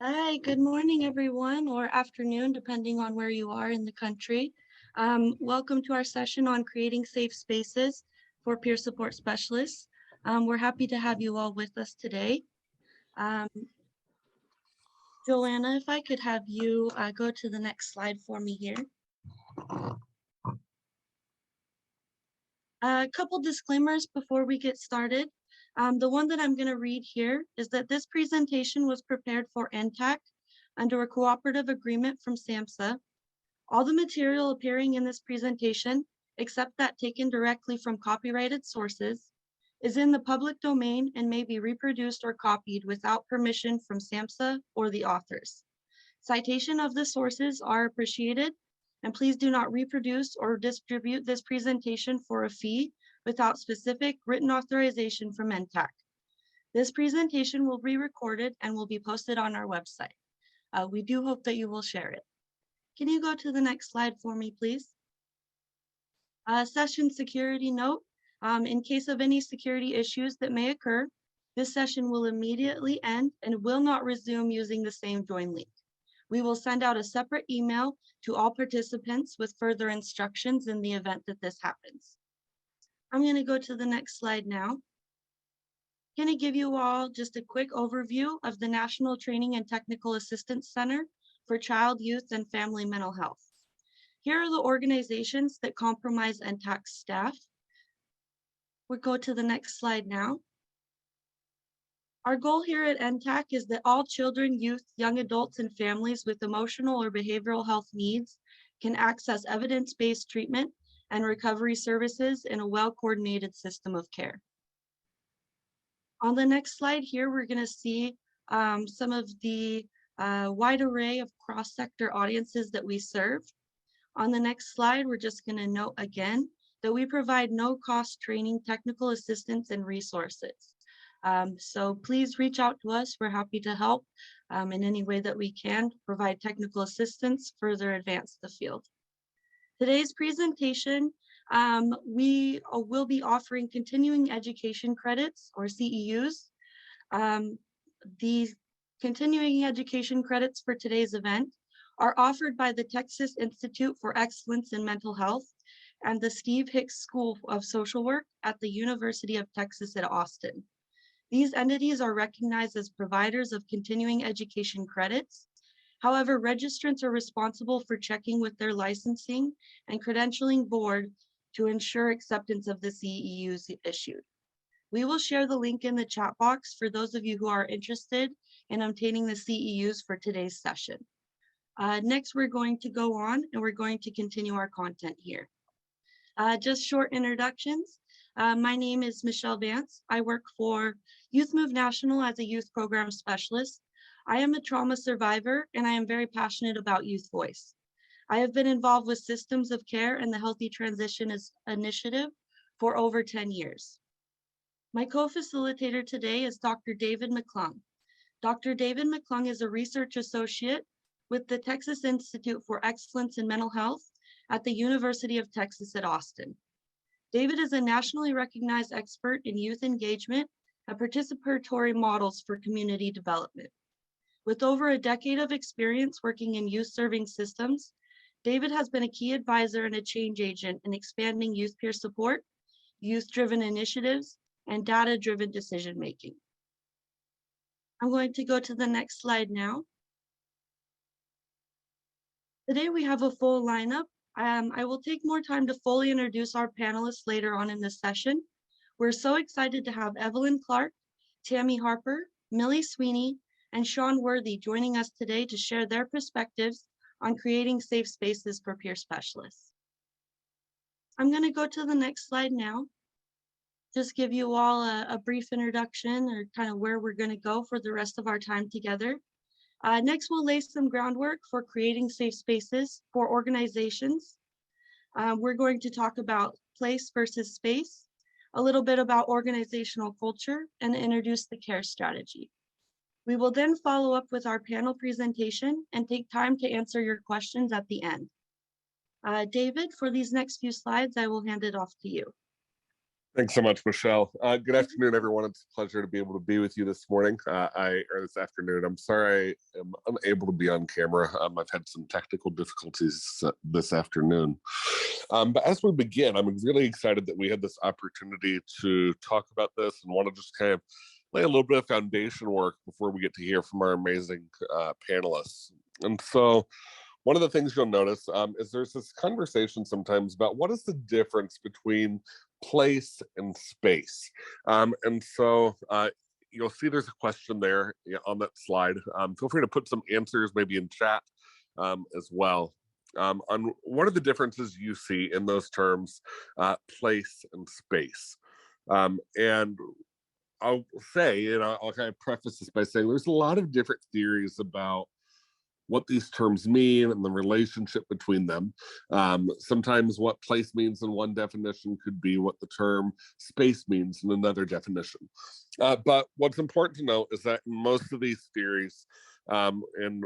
Hi, good morning, everyone, or afternoon, depending on where you are in the country. Welcome to our session on creating safe spaces for peer support specialists. We're happy to have you all with us today. Um, Joanna, if I could have you go to the next slide for me here. A couple disclaimers before we get started. The one that I'm going to read here is that this presentation was prepared for NTAC under a cooperative agreement from SAMHSA. All the material appearing in this presentation, except that taken directly from copyrighted sources, is in the public domain and may be reproduced or copied without permission from SAMHSA or the authors. Citation of the sources are appreciated, and please do not reproduce or distribute this presentation for a fee without specific written authorization from NTAC. This presentation will be recorded and will be posted on our website. We do hope that you will share it. Can you go to the next slide for me, please? Session security note. In case of any security issues that may occur, this session will immediately end and will not resume using the same join link. We will send out a separate email to all participants with further instructions in the event that this happens. I'm going to go to the next slide now. I'm going to give you all just a quick overview of the National Training and Technical Assistance Center for Child, Youth, and Family Mental Health. Here are the organizations that comprise NTAC's staff. We'll go to the next slide now. Our goal here at NTAC is that all children, youth, young adults, and families with emotional or behavioral health needs can access evidence-based treatment and recovery services in a well-coordinated system of care. On the next slide here, we're going to see some of the wide array of cross-sector audiences that we serve. On the next slide, we're just going to note again that we provide no-cost training, technical assistance, and resources. So please reach out to us. We're happy to help in any way that we can provide technical assistance, further advance the field. Today's presentation, we will be offering continuing education credits or CEUs. The continuing education credits for today's event are offered by the Texas Institute for Excellence in Mental Health and the Steve Hicks School of Social Work at the University of Texas at Austin. These entities are recognized as providers of continuing education credits. However, registrants are responsible for checking with their licensing and credentialing board to ensure acceptance of the CEUs issued. We will share the link in the chat box for those of you who are interested in obtaining the CEUs for today's session. Next, we're going to go on and we're going to continue our content here. Just short introductions. My name is Michelle Vance. I work for Youth Move National as a youth program specialist. I am a trauma survivor and I am very passionate about youth voice. I have been involved with systems of care and the Healthy Transition Initiative for over 10 years. My co-facilitator today is Dr. David McClung. Dr. David McClung is a research associate with the Texas Institute for Excellence in Mental Health at the University of Texas at Austin. David is a nationally recognized expert in youth engagement and participatory models for community development. With over a decade of experience working in youth-serving systems, David has been a key advisor and a change agent in expanding youth peer support, youth-driven initiatives, and data-driven decision-making. I'm going to go to the next slide now. Today we have a full lineup. I will take more time to fully introduce our panelists later on in this session. We're so excited to have Evelyn Clark, Tammy Harper, Millie Sweeney, and Sean Worthy joining us today to share their perspectives on creating safe spaces for peer specialists. I'm going to go to the next slide now. Just give you all a brief introduction or kind of where we're going to go for the rest of our time together. Next, we'll lay some groundwork for creating safe spaces for organizations. We're going to talk about place versus space, a little bit about organizational culture, and introduce the care strategy. We will then follow up with our panel presentation and take time to answer your questions at the end. David, for these next few slides, I will hand it off to you. Thanks so much, Michelle. Good afternoon, everyone. It's a pleasure to be able to be with you this morning, or this afternoon. I'm sorry I am unable to be on camera. I've had some technical difficulties this afternoon. But as we begin, I'm really excited that we had this opportunity to talk about this and want to just kind of lay a little bit of foundation work before we get to hear from our amazing panelists. And so one of the things you'll notice is there's this conversation sometimes about what is the difference between place and space. And so you'll see there's a question there on that slide. Feel free to put some answers maybe in chat as well. On what are the differences you see in those terms, place and space? And I'll say, and I'll kind of preface this by saying there's a lot of different theories about what these terms mean and the relationship between them. Sometimes what place means in one definition could be what the term space means in another definition. But what's important to note is that in most of these theories, and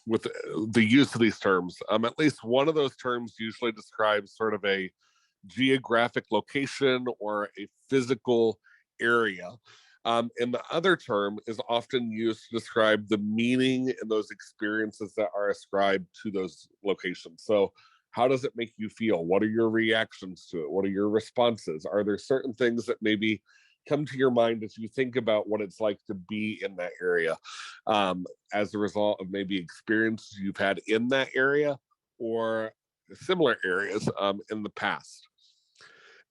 with the use of these terms, at least one of those terms usually describes sort of a geographic location or a physical area. And the other term is often used to describe the meaning and those experiences that are ascribed to those locations. So, how does it make you feel? What are your reactions to it? What are your responses? Are there certain things that maybe come to your mind as you think about what it's like to be in that area as a result of maybe experiences you've had in that area or similar areas in the past?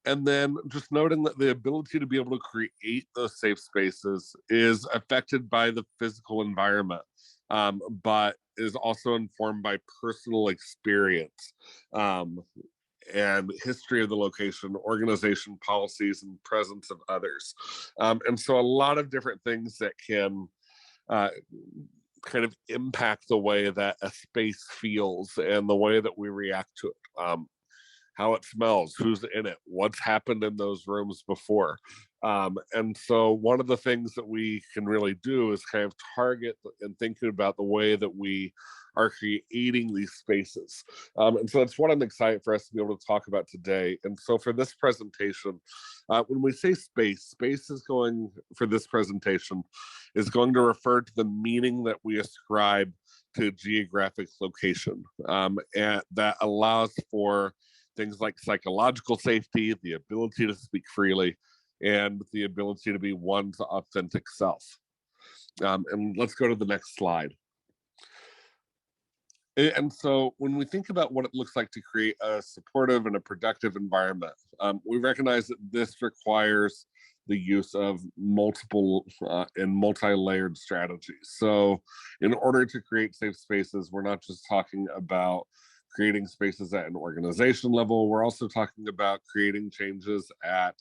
And then just noting that the ability to be able to create those safe spaces is affected by the physical environment, but is also informed by personal experience and history of the location, organization policies, and presence of others. And so a lot of different things that can kind of impact the way that a space feels and the way that we react to it. How it smells, who's in it, what's happened in those rooms before. And so one of the things that we can really do is kind of target and thinking about the way that we are creating these spaces. And so that's what I'm excited for us to be able to talk about today. And so for this presentation, when we say space, space is going, for this presentation, is going to refer to the meaning that we ascribe to geographic location. And that allows for things like psychological safety, the ability to speak freely, and the ability to be one's authentic self. And let's go to the next slide. And so when we think about what it looks like to create a supportive and a productive environment, we recognize that this requires the use of multiple and multi-layered strategies. So in order to create safe spaces, we're not just talking about creating spaces at an organization level. We're also talking about creating changes at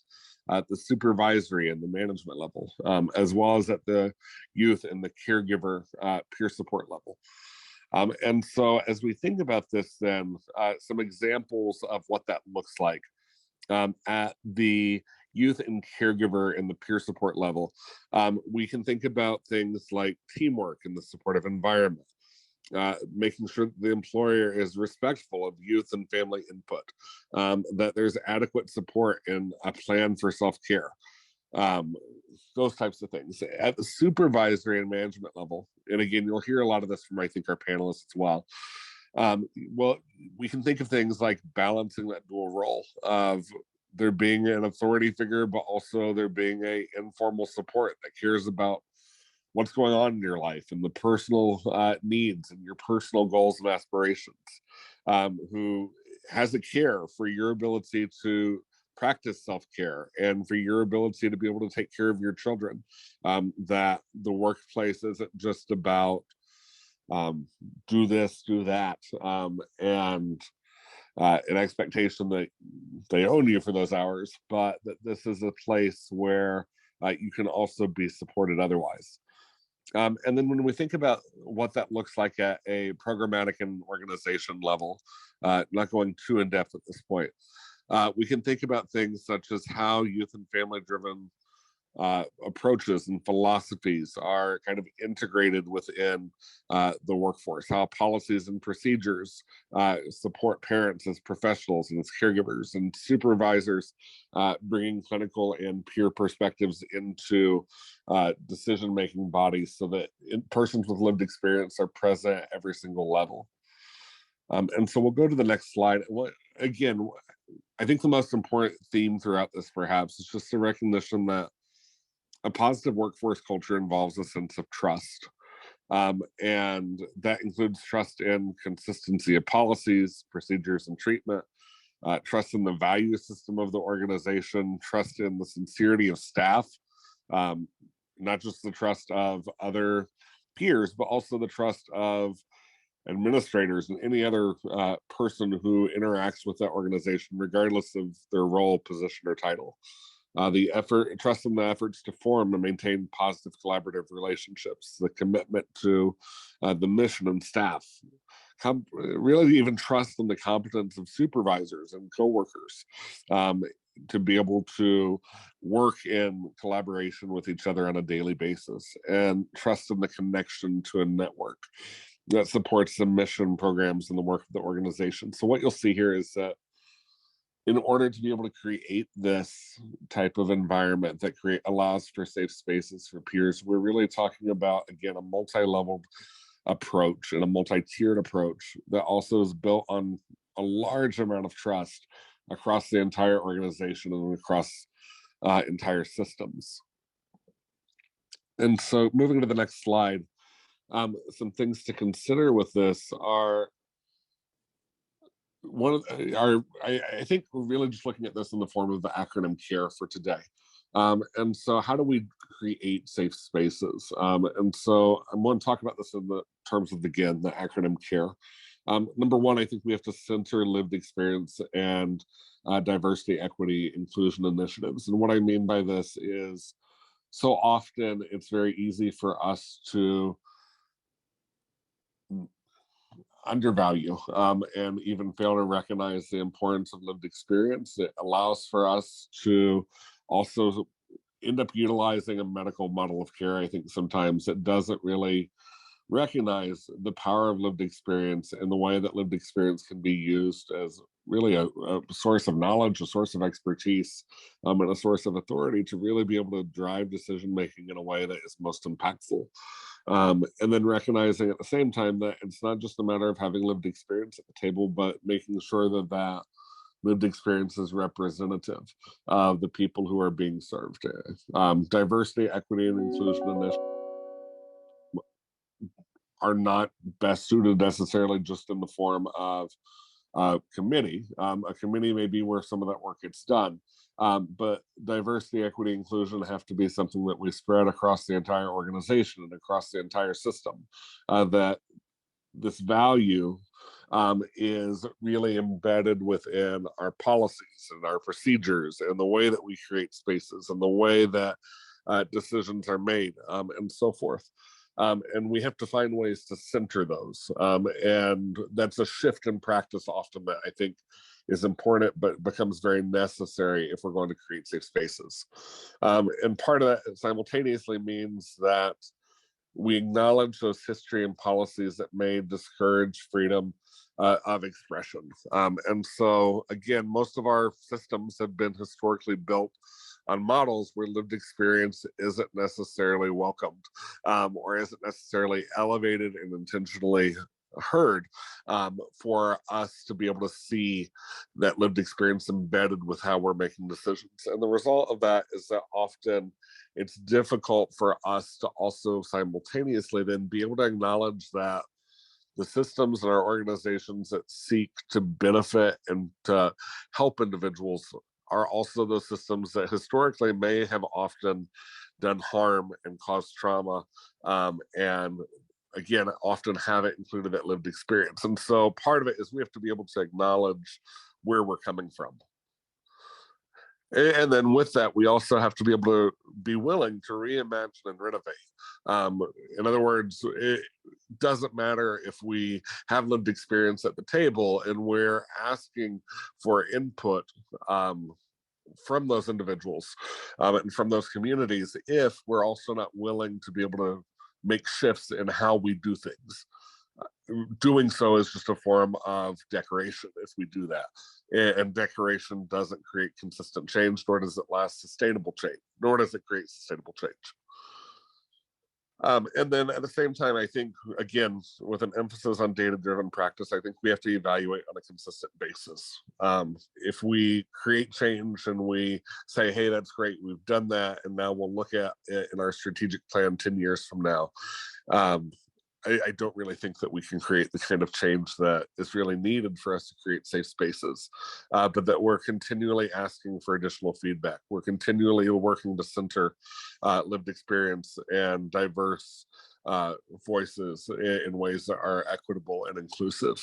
the supervisory and the management level, as well as at the youth and the caregiver peer support level. And so as we think about this, then some examples of what that looks like at the youth and caregiver and the peer support level, we can think about things like teamwork in the supportive environment. Making sure that the employer is respectful of youth and family input, that there's adequate support and a plan for self-care, those types of things. At the supervisory and management level, and again, you'll hear a lot of this from, I think, our panelists as well. Well, we can think of things like balancing that dual role of there being an authority figure, but also there being a informal support that cares about what's going on in your life and the personal needs and your personal goals and aspirations, who has a care for your ability to practice self-care and for your ability to be able to take care of your children, that the workplace isn't just about do this, do that, and an expectation that they own you for those hours, but that this is a place where you can also be supported otherwise. And then when we think about what that looks like at a programmatic and organization level, not going too in depth at this point, we can think about things such as how youth and family driven approaches and philosophies are kind of integrated within the workforce, how policies and procedures support parents as professionals and as caregivers, and supervisors bringing clinical and peer perspectives into decision-making bodies so that persons with lived experience are present at every single level. And so we'll go to the next slide. Again, I think the most important theme throughout this perhaps is just the recognition that a positive workforce culture involves a sense of trust. And that includes trust in consistency of policies, procedures, and treatment, trust in the value system of the organization, trust in the sincerity of staff, not just the trust of other peers, but also the trust of administrators and any other person who interacts with that organization, regardless of their role, position, or title. Trust in the efforts to form and maintain positive collaborative relationships, the commitment to the mission and staff, really even trust in the competence of supervisors and coworkers to be able to work in collaboration with each other on a daily basis, and trust in the connection to a network that supports the mission, programs, and the work of the organization. So what you'll see here is that in order to be able to create this type of environment that allows for safe spaces for peers, we're really talking about, again, a multi-leveled approach and a multi-tiered approach that also is built on a large amount of trust across the entire organization and across entire systems. And so moving to the next slide, some things to consider with this are I think we're really just looking at this in the form of the acronym CARE for today. And so how do we create safe spaces? And so I'm going to talk about this in the terms of, again, the acronym CARE. Number one, I think we have to center lived experience and diversity, equity, inclusion initiatives. And what I mean by this is, so often it's very easy for us to undervalue and even fail to recognize the importance of lived experience. It allows for us to also end up utilizing a medical model of care. I think sometimes it doesn't really recognize the power of lived experience and the way that lived experience can be used as really a source of knowledge, a source of expertise, and a source of authority to really be able to drive decision making in a way that is most impactful. And then recognizing at the same time that it's not just a matter of having lived experience at the table, but making sure that that lived experience is representative of the people who are being served. Diversity, equity, and inclusion initiatives are not best suited necessarily just in the form of a committee. A committee may be where some of that work gets done, but diversity, equity, inclusion have to be something that we spread across the entire organization and across the entire system. That this value is really embedded within our policies and our procedures and the way that we create spaces and the way that decisions are made and so forth. And we have to find ways to center those. And that's a shift in practice often that I think is important, but becomes very necessary if we're going to create safe spaces. And part of that simultaneously means that we acknowledge those history and policies that may discourage freedom of expression. And so, again, most of our systems have been historically built on models where lived experience isn't necessarily welcomed or isn't necessarily elevated and intentionally heard for us to be able to see that lived experience embedded with how we're making decisions. And the result of that is that often it's difficult for us to also simultaneously then be able to acknowledge that the systems and our organizations that seek to benefit and to help individuals are also those systems that historically may have often done harm and caused trauma, and again, often haven't included that lived experience. And so part of it is we have to be able to acknowledge where we're coming from. And then with that, we also have to be able to be willing to reimagine and renovate. In other words, it doesn't matter if we have lived experience at the table and we're asking for input from those individuals and from those communities if we're also not willing to be able to make shifts in how we do things. Doing so is just a form of decoration if we do that. And decoration doesn't create consistent change, nor does it last sustainable change, nor does it create sustainable change. And then at the same time, I think, again, with an emphasis on data-driven practice, I think we have to evaluate on a consistent basis. If we create change and we say, hey, that's great, we've done that, and now we'll look at it in our strategic plan 10 years from now, I don't really think that we can create the kind of change that is really needed for us to create safe spaces, but that we're continually asking for additional feedback. We're continually working to center lived experience and diverse voices in ways that are equitable and inclusive,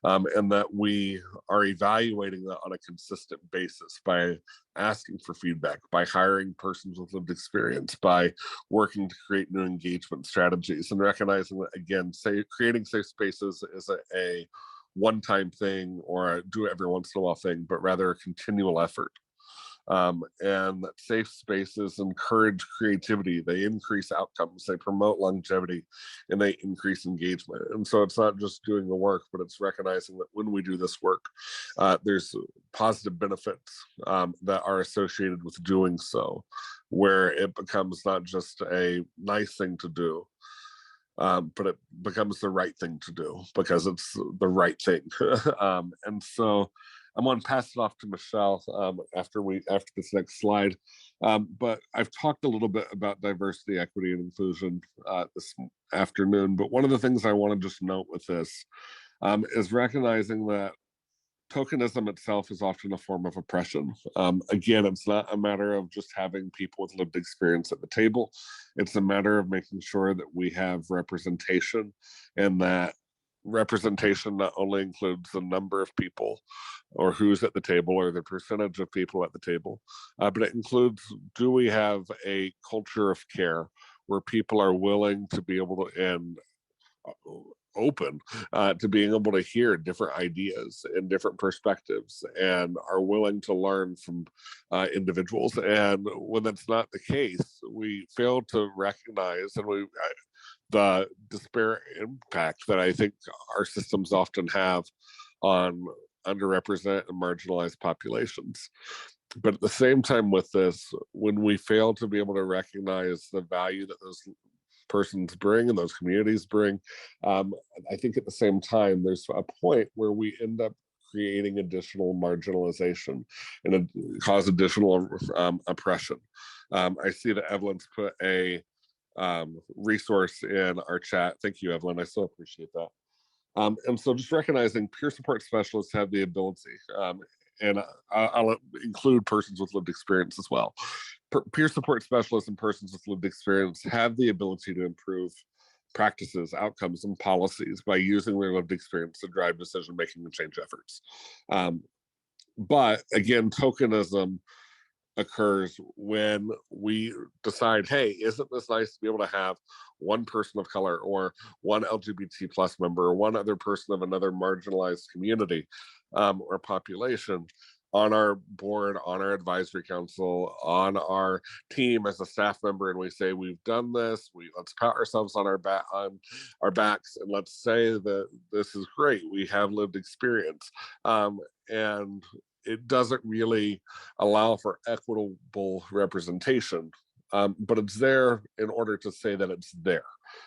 and that we are evaluating that on a consistent basis by asking for feedback, by hiring persons with lived experience, by working to create new engagement strategies, and recognizing that, again, creating safe spaces is a one-time thing or a do it every once in a while thing, but rather a continual effort. And that safe spaces encourage creativity, they increase outcomes, they promote longevity, and they increase engagement. And so it's not just doing the work, but it's recognizing that when we do this work, there's positive benefits that are associated with doing so, where it becomes not just a nice thing to do, but it becomes the right thing to do because it's the right thing. And so I'm going to pass it off to Michelle after this next slide. But I've talked a little bit about diversity, equity, and inclusion this afternoon. But one of the things I want to just note with this is recognizing that tokenism itself is often a form of oppression. Again, it's not a matter of just having people with lived experience at the table. It's a matter of making sure that we have representation, and that representation not only includes the number of people or who's at the table or the percentage of people at the table, but it includes, do we have a culture of care where people are willing to be able to, and open to being able to hear different ideas and different perspectives, and are willing to learn from individuals. And when that's not the case, we fail to recognize the disparate impact that I think our systems often have on underrepresented and marginalized populations. But at the same time with this, when we fail to be able to recognize the value that those persons bring and those communities bring, I think at the same time, there's a point where we end up creating additional marginalization and cause additional oppression. I see that Evelyn's put a resource in our chat. Thank you, Evelyn. I so appreciate that. And so just recognizing peer support specialists have the ability, and I'll include persons with lived experience as well. Peer support specialists and persons with lived experience have the ability to improve practices, outcomes, and policies by using their lived experience to drive decision-making and change efforts. But again, tokenism occurs when we decide, hey, isn't this nice to be able to have one person of color or one LGBT plus member or one other person of another marginalized community or population on our board, on our advisory council, on our team as a staff member, and we say we've done this. Let's pat ourselves on our backs, and let's say that this is great. We have lived experience, and it doesn't really allow for equitable representation, but it's there in order to say that it's there.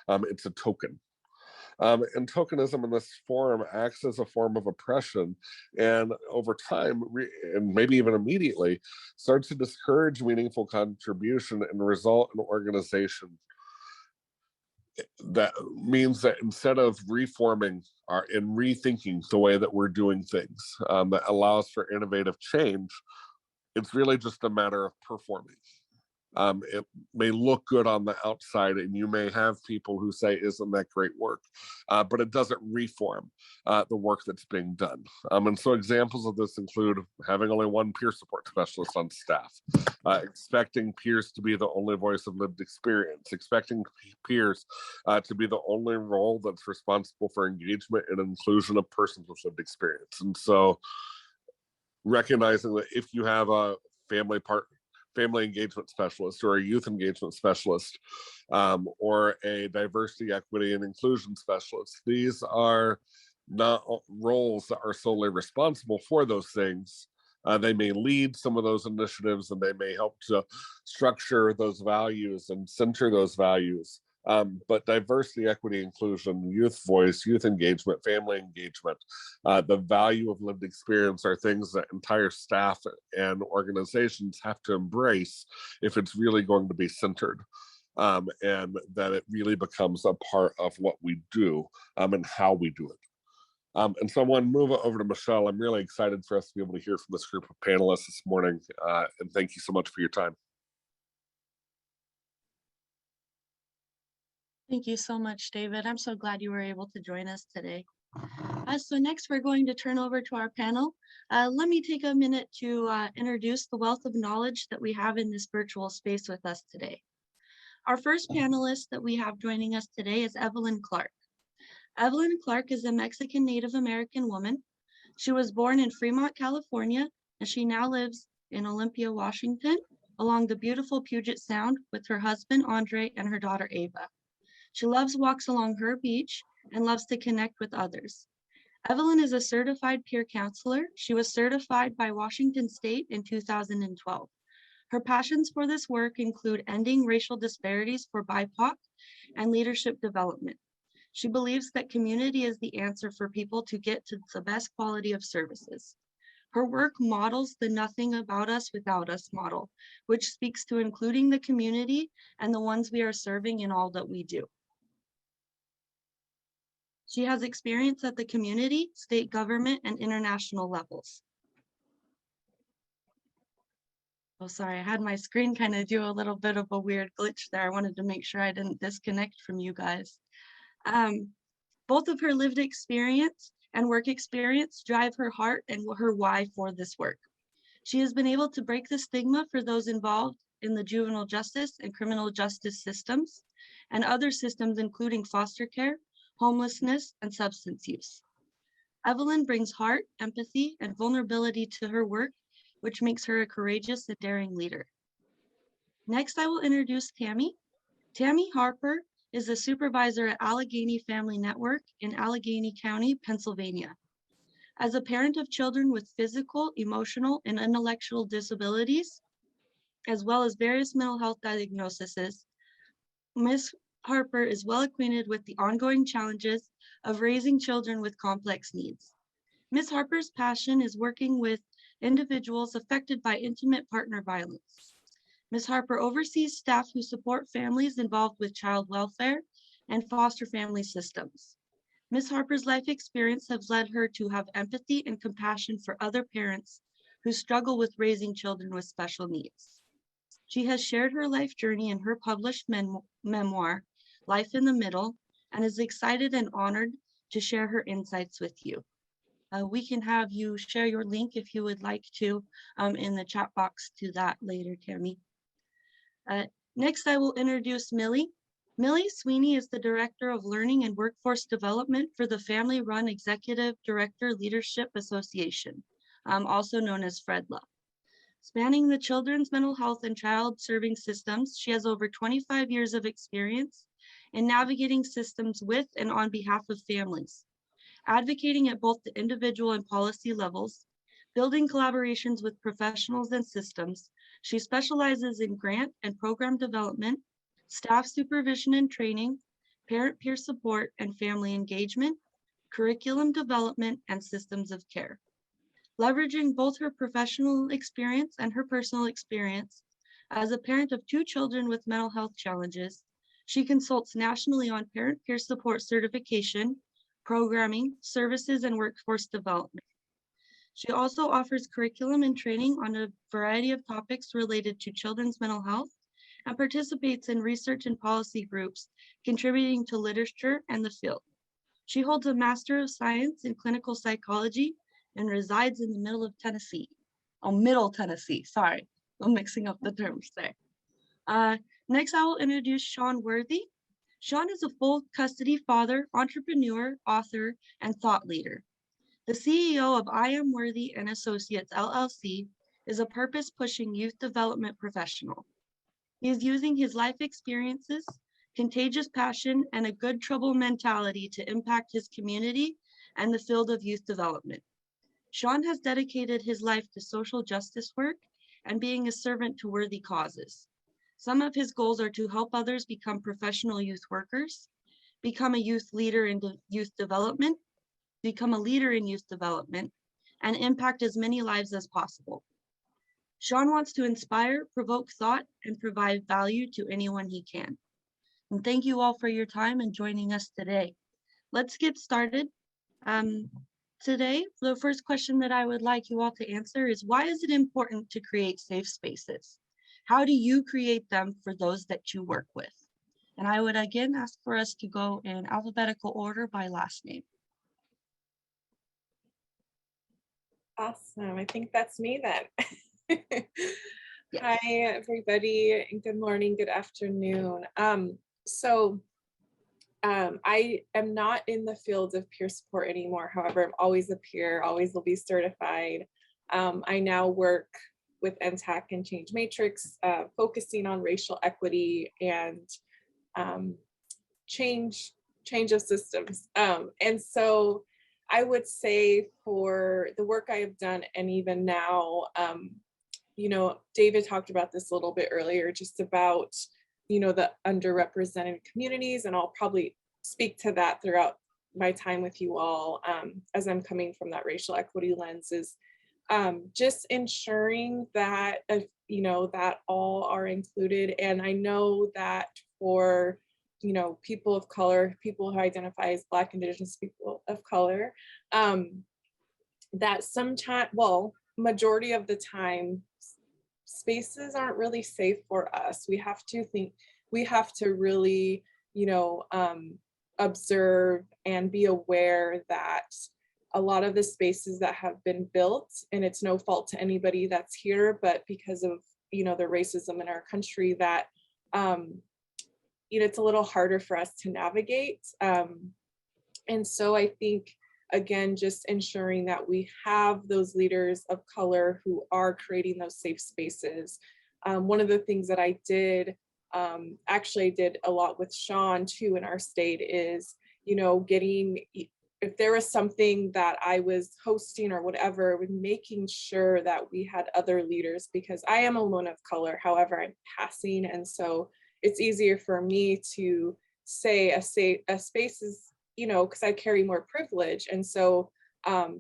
It's a token. And tokenism in this form acts as a form of oppression, and over time, and maybe even immediately, starts to discourage meaningful contribution and result in organization. That means that instead of reforming and rethinking the way that we're doing things, that allows for innovative change, it's really just a matter of performing. It may look good on the outside, and you may have people who say, isn't that great work? But it doesn't reform the work that's being done. And so examples of this include having only one peer support specialist on staff, expecting peers to be the only voice of lived experience, expecting peers to be the only role that's responsible for engagement and inclusion of persons with lived experience. And so recognizing that if you have a family engagement specialist or a youth engagement specialist, or a diversity, equity, and inclusion specialist. These are not roles that are solely responsible for those things. They may lead some of those initiatives and they may help to structure those values and center those values. But diversity, equity, inclusion, youth voice, youth engagement, family engagement, the value of lived experience are things that entire staff and organizations have to embrace if it's really going to be centered. And that it really becomes a part of what we do, and how we do it. And so I want to move it over to Michelle. I'm really excited for us to be able to hear from this group of panelists this morning. And thank you so much for your time. Thank you so much, David. I'm so glad you were able to join us today. So next, we're going to turn over to our panel. Let me take a minute to introduce the wealth of knowledge that we have in this virtual space with us today. Our first panelist that we have joining us today is Evelyn Clark. Evelyn Clark is a Mexican Native American woman. She was born in Fremont, California, and she now lives in Olympia, Washington, along the beautiful Puget Sound with her husband, Andre, and her daughter, Ava. She loves walks along her beach and loves to connect with others. Evelyn is a certified peer counselor. She was certified by Washington State in 2012. Her passions for this work include ending racial disparities for BIPOC and leadership development. She believes that community is the answer for people to get to the best quality of services. Her work models the nothing about us without us model, which speaks to including the community and the ones we are serving in all that we do. She has experience at the community, state government, and international levels. Oh, sorry, I had my screen kind of do a little bit of a weird glitch there. I wanted to make sure I didn't disconnect from you guys. Both of her lived experience and work experience drive her heart and her why for this work. She has been able to break the stigma for those involved in the juvenile justice and criminal justice systems and other systems, including foster care, homelessness, and substance use. Evelyn brings heart, empathy, and vulnerability to her work, which makes her a courageous and daring leader. Next, I will introduce Tammy. Tammy Harper is a supervisor at Allegheny Family Network in Allegheny County, Pennsylvania. As a parent of children with physical, emotional, and intellectual disabilities, as well as various mental health diagnoses, Ms. Harper is well acquainted with the ongoing challenges of raising children with complex needs. Ms. Harper's passion is working with individuals affected by intimate partner violence. Ms. Harper oversees staff who support families involved with child welfare and foster family systems. Ms. Harper's life experience has led her to have empathy and compassion for other parents who struggle with raising children with special needs. She has shared her life journey in her published memoir, Life in the Middle, and is excited and honored to share her insights with you. We can have you share your link if you would like to in the chat box to that later, Tammy. Next, I will introduce Millie. Millie Sweeney is the Director of Learning and Workforce Development for the family-run Executive Director Leadership Association, also known as FREDLA. Spanning the children's mental health and child serving systems, she has over 25 years of experience in navigating systems with and on behalf of families, advocating at both the individual and policy levels, building collaborations with professionals and systems. She specializes in grant and program development, staff supervision and training, parent peer support and family engagement, curriculum development, and systems of care. Leveraging both her professional experience and her personal experience, as a parent of 2 children with mental health challenges, she consults nationally on parent peer support certification, programming, services, and workforce development. She also offers curriculum and training on a variety of topics related to children's mental health and participates in research and policy groups, contributing to literature and the field. She holds a Master of Science in Clinical Psychology and resides in the Middle Tennessee, sorry, I'm mixing up the terms there. Next, I will introduce Sean Worthy. Sean is a full custody father, entrepreneur, author, and thought leader. The CEO of I Am Worthy and Associates, LLC, is a purpose-pushing youth development professional. He is using his life experiences, contagious passion, and a good trouble mentality to impact his community and the field of youth development. Sean has dedicated his life to social justice work and being a servant to worthy causes. Some of his goals are to help others become professional youth workers, become a youth leader in youth development, become a leader in youth development, and impact as many lives as possible. Sean wants to inspire, provoke thought, and provide value to anyone he can. And thank you all for your time and joining us today. Let's get started. Today, the first question that I would like you all to answer is, why is it important to create safe spaces? How do you create them for those that you work with? And I would again ask for us to go in alphabetical order by last name. Awesome. I think that's me then. Yes. Hi, everybody, and good morning, good afternoon. I am not in the field of peer support anymore. However, I'm always a peer, always will be certified. I now work with NTAC and Change Matrix, focusing on racial equity and change of systems. And so I would say for the work I have done, and even now, you know, David talked about this a little bit earlier, just about, you know, the underrepresented communities, and I'll probably speak to that throughout my time with you all, as I'm coming from that racial equity lens, is just ensuring that, you know, that all are included. And I know that for, you know, people of color, people who identify as Black, Indigenous people of color, that sometimes, well, majority of the time, spaces aren't really safe for us. We have to really, you know, observe and be aware that a lot of the spaces that have been built, and it's no fault to anybody that's here, but because of, you know, the racism in our country, that, you know, it's a little harder for us to navigate. And so I think, again, just ensuring that we have those leaders of color who are creating those safe spaces. One of the things that I did, actually did a lot with Sean too in our state, is, you know, getting, if there was something that I was hosting or whatever, with making sure that we had other leaders, because I am a woman of color, however, I'm passing. And so it's easier for me to say a space is, you know, because I carry more privilege. And so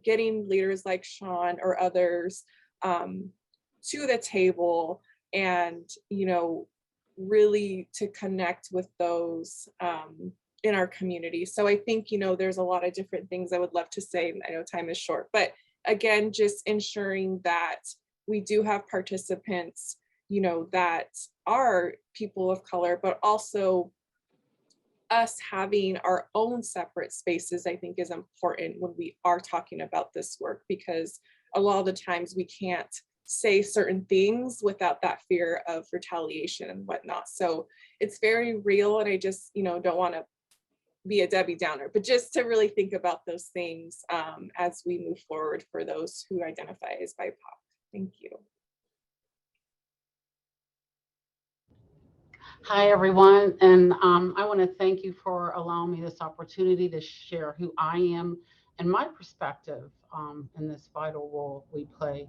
getting leaders like Sean or others to the table, and, you know, really to connect with those in our community. So I think, you know, there's a lot of different things I would love to say. I know time is short, but again, just ensuring that we do have participants, you know, that are people of color, but also us having our own separate spaces, I think, is important when we are talking about this work, because a lot of the times we can't say certain things without that fear of retaliation and whatnot. So it's very real, and I just, you know, don't want to be a Debbie Downer, but just to really think about those things as we move forward for those who identify as BIPOC. Thank you. Hi, everyone, and I want to thank you for allowing me this opportunity to share who I am and my perspective in this vital role we play.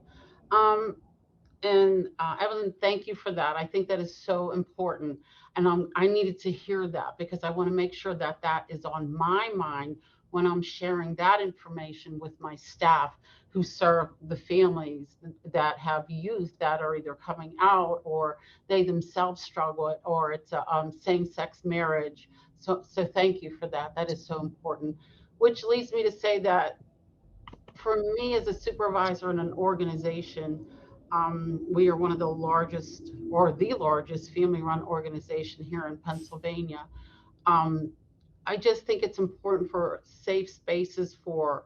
Evelyn, thank you for that. I think that is so important, and I needed to hear that, because I want to make sure that that is on my mind when I'm sharing that information with my staff who serve the families that have youth that are either coming out, or they themselves struggle, or it's a same-sex marriage. So thank you for that. That is so important. Which leads me to say that for me as a supervisor in an organization, we are one of the largest, or the largest, family-run organization here in Pennsylvania. I just think it's important for safe spaces for,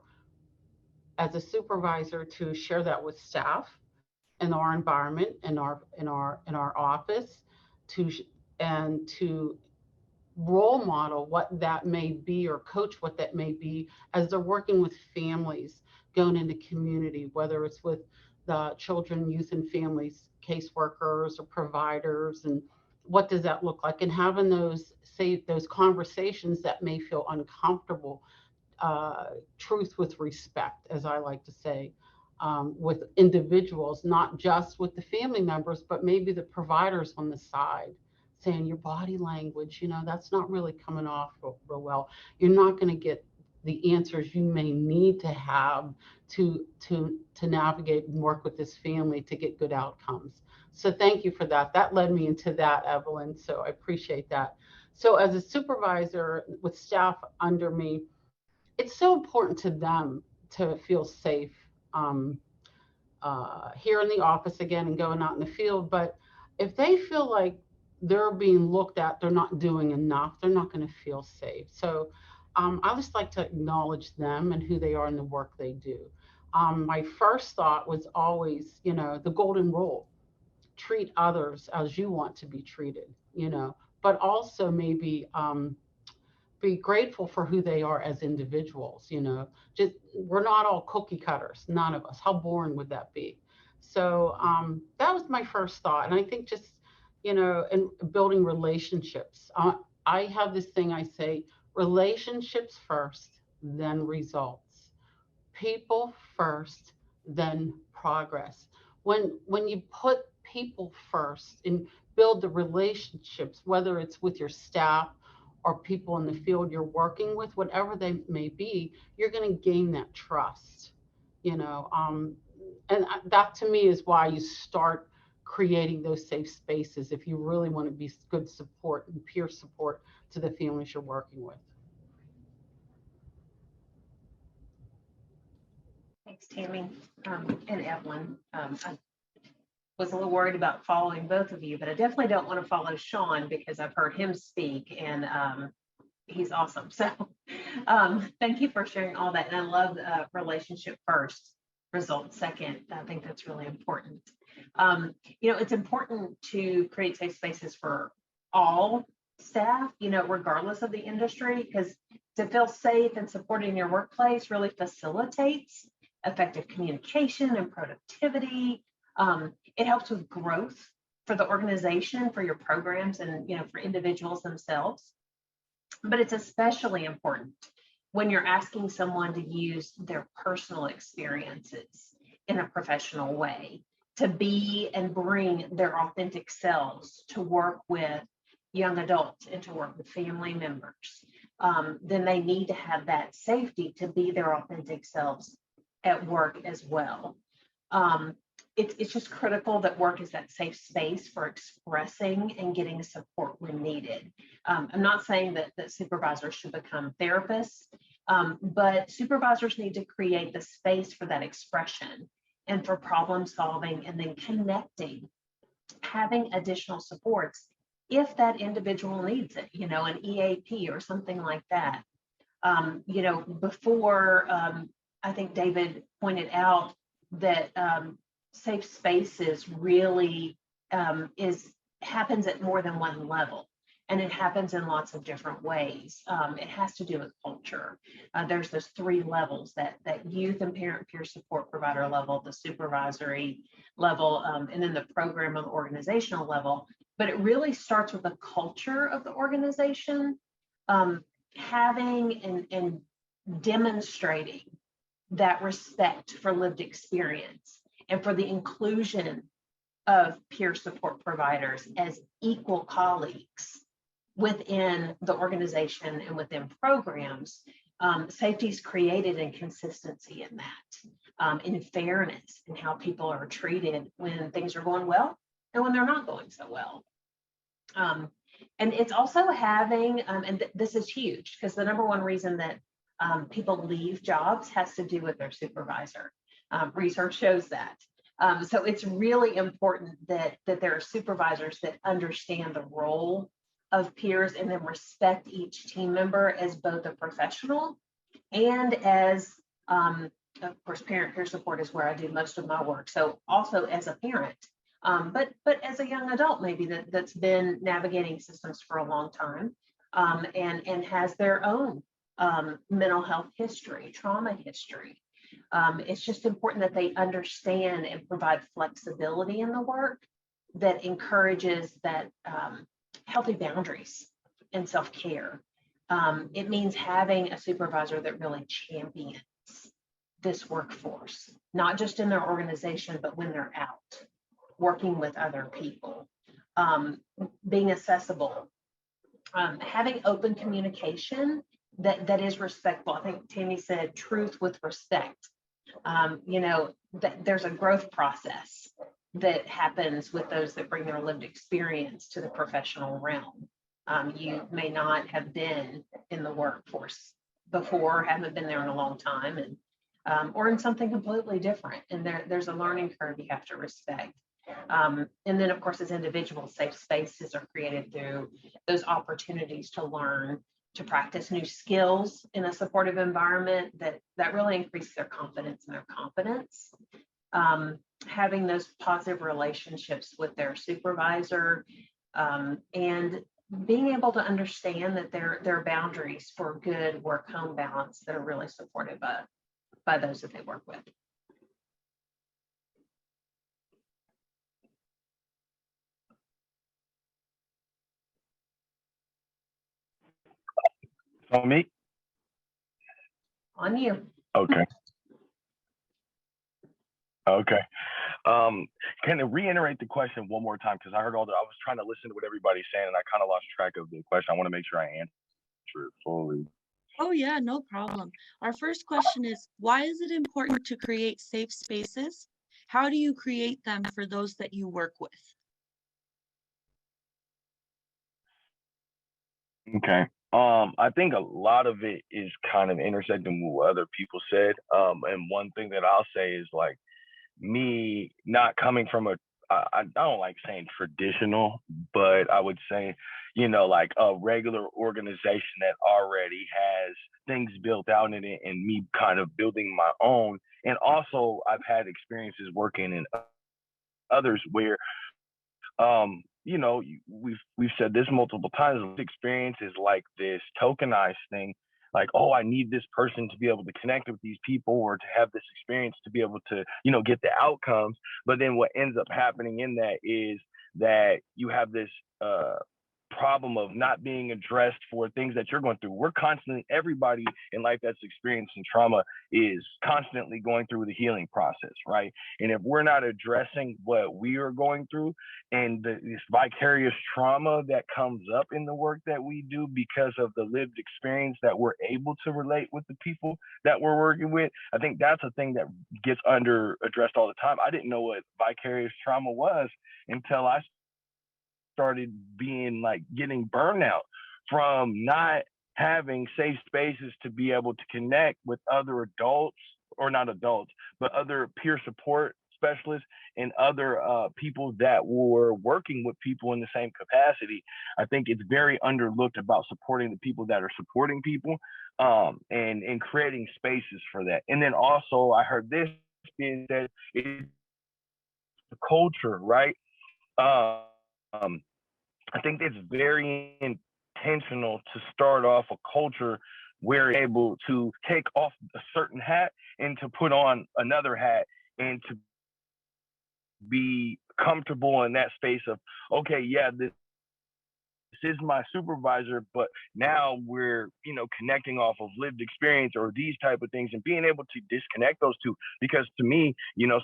as a supervisor, to share that with staff in our environment, in our office, and to role model what that may be, or coach what that may be, as they're working with families, going into community, whether it's with the children, youth, and families caseworkers or providers, and what does that look like? And having those conversations that may feel uncomfortable, truth with respect, as I like to say, with individuals, not just with the family members, but maybe the providers on the side, saying your body language, that's not really coming off real well. You're not going to get the answers you may need to have to navigate and work with this family to get good outcomes. So thank you for that. That led me into that, Evelyn. So I appreciate that. So as a supervisor with staff under me, it's so important to them to feel safe here in the office again and going out in the field. But if they feel like they're being looked at, they're not doing enough, they're not going to feel safe. So I just like to acknowledge them and who they are and the work they do. My first thought was always, the golden rule: treat others as you want to be treated, but also maybe be grateful for who they are as individuals. Just, we're not all cookie cutters, none of us. How boring would that be? So that was my first thought. And I think just, in building relationships, I have this thing I say: relationships first, then results. People first, then progress. When you put people first and build the relationships, whether it's with your staff or people in the field you're working with, whatever they may be, you're going to gain that trust, and that to me is why you start creating those safe spaces if you really want to be good support and peer support to the families you're working with. Thanks, Tammy and Evelyn. I was a little worried about following both of you, but I definitely don't want to follow Sean because I've heard him speak and he's awesome. So thank you for sharing all that. And I love relationship first, results second. I think that's really important. It's important to create safe spaces for all staff, regardless of the industry, because to feel safe and supported in your workplace really facilitates effective communication and productivity. It helps with growth for the organization, for your programs, and for individuals themselves. But it's especially important when you're asking someone to use their personal experiences in a professional way, to be and bring their authentic selves to work with young adults and to work with family members. Then they need to have that safety to be their authentic selves at work as well. It's just critical that work is that safe space for expressing and getting support when needed. I'm not saying that supervisors should become therapists, but supervisors need to create the space for that expression and for problem solving and then connecting, having additional supports if that individual needs it, an EAP or something like that. Before, I think David pointed out that safe spaces really happens at more than one level, and it happens in lots of different ways. It has to do with culture. There's those three levels: that youth and parent peer support provider level, the supervisory level, and then the program and organizational level. But it really starts with the culture of the organization, having and demonstrating that respect for lived experience and for the inclusion of peer support providers as equal colleagues within the organization and within programs. Safety is created in consistency in that, in fairness in how people are treated when things are going well and when they're not going so well. And it's also having, and this is huge, because the number one reason that people leave jobs has to do with their supervisor. Research shows that. So it's really important that there are supervisors that understand the role of peers and then respect each team member as both a professional and as, of course, parent peer support is where I do most of my work. So also as a parent, but as a young adult, maybe that's been navigating systems for a long time, and has their own mental health history, trauma history. It's just important that they understand and provide flexibility in the work that encourages that healthy boundaries and self-care. It means having a supervisor that really champions this workforce, not just in their organization, but when they're out working with other people, being accessible, having open communication that is respectful. I think Tammy said truth with respect. That there's a growth process that happens with those that bring their lived experience to the professional realm. You may not have been in the workforce before, haven't been there in a long time, and or in something completely different. And there's a learning curve you have to respect. And then, of course, as individuals, safe spaces are created through those opportunities to learn, to practice new skills in a supportive environment that really increase their confidence and their competence. Having those positive relationships with their supervisor, and being able to understand that there are boundaries for good work-home balance that are really supported by those that they work with. On me? On you. Okay. Okay. Can you reiterate the question one more time? Because I heard I was trying to listen to what everybody's saying and I kind of lost track of the question. I want to make sure I answer it fully. Oh yeah, no problem. Our first question is, why is it important to create safe spaces? How do you create them for those that you work with? Okay. I think a lot of it is kind of intersecting with what other people said. And one thing that I'll say is like me not coming from I don't like saying traditional, but I would say, like a regular organization that already has things built out in it and me kind of building my own. And also I've had experiences working in others where we've said this multiple times. Experience is like this tokenized thing, like, oh, I need this person to be able to connect with these people or to have this experience to be able to, get the outcomes. But then what ends up happening in that is that you have this problem of not being addressed for things that you're going through. We're constantly, everybody in life that's experiencing trauma is constantly going through the healing process, right? And if we're not addressing what we are going through and this vicarious trauma that comes up in the work that we do because of the lived experience that we're able to relate with the people that we're working with, I think that's a thing that gets under addressed all the time. I didn't know what vicarious trauma was until I started getting burnout from not having safe spaces to be able to connect with other adults, or not adults, but other peer support specialists and other people that were working with people in the same capacity. I think it's very underlooked about supporting the people that are supporting people, and creating spaces for that. And then also I heard this being said, it's the culture, right? I think it's very intentional to start off a culture where you're able to take off a certain hat and to put on another hat and to be comfortable in that space of, okay, yeah, this is my supervisor, but now we're, connecting off of lived experience or these type of things, and being able to disconnect those two. Because to me,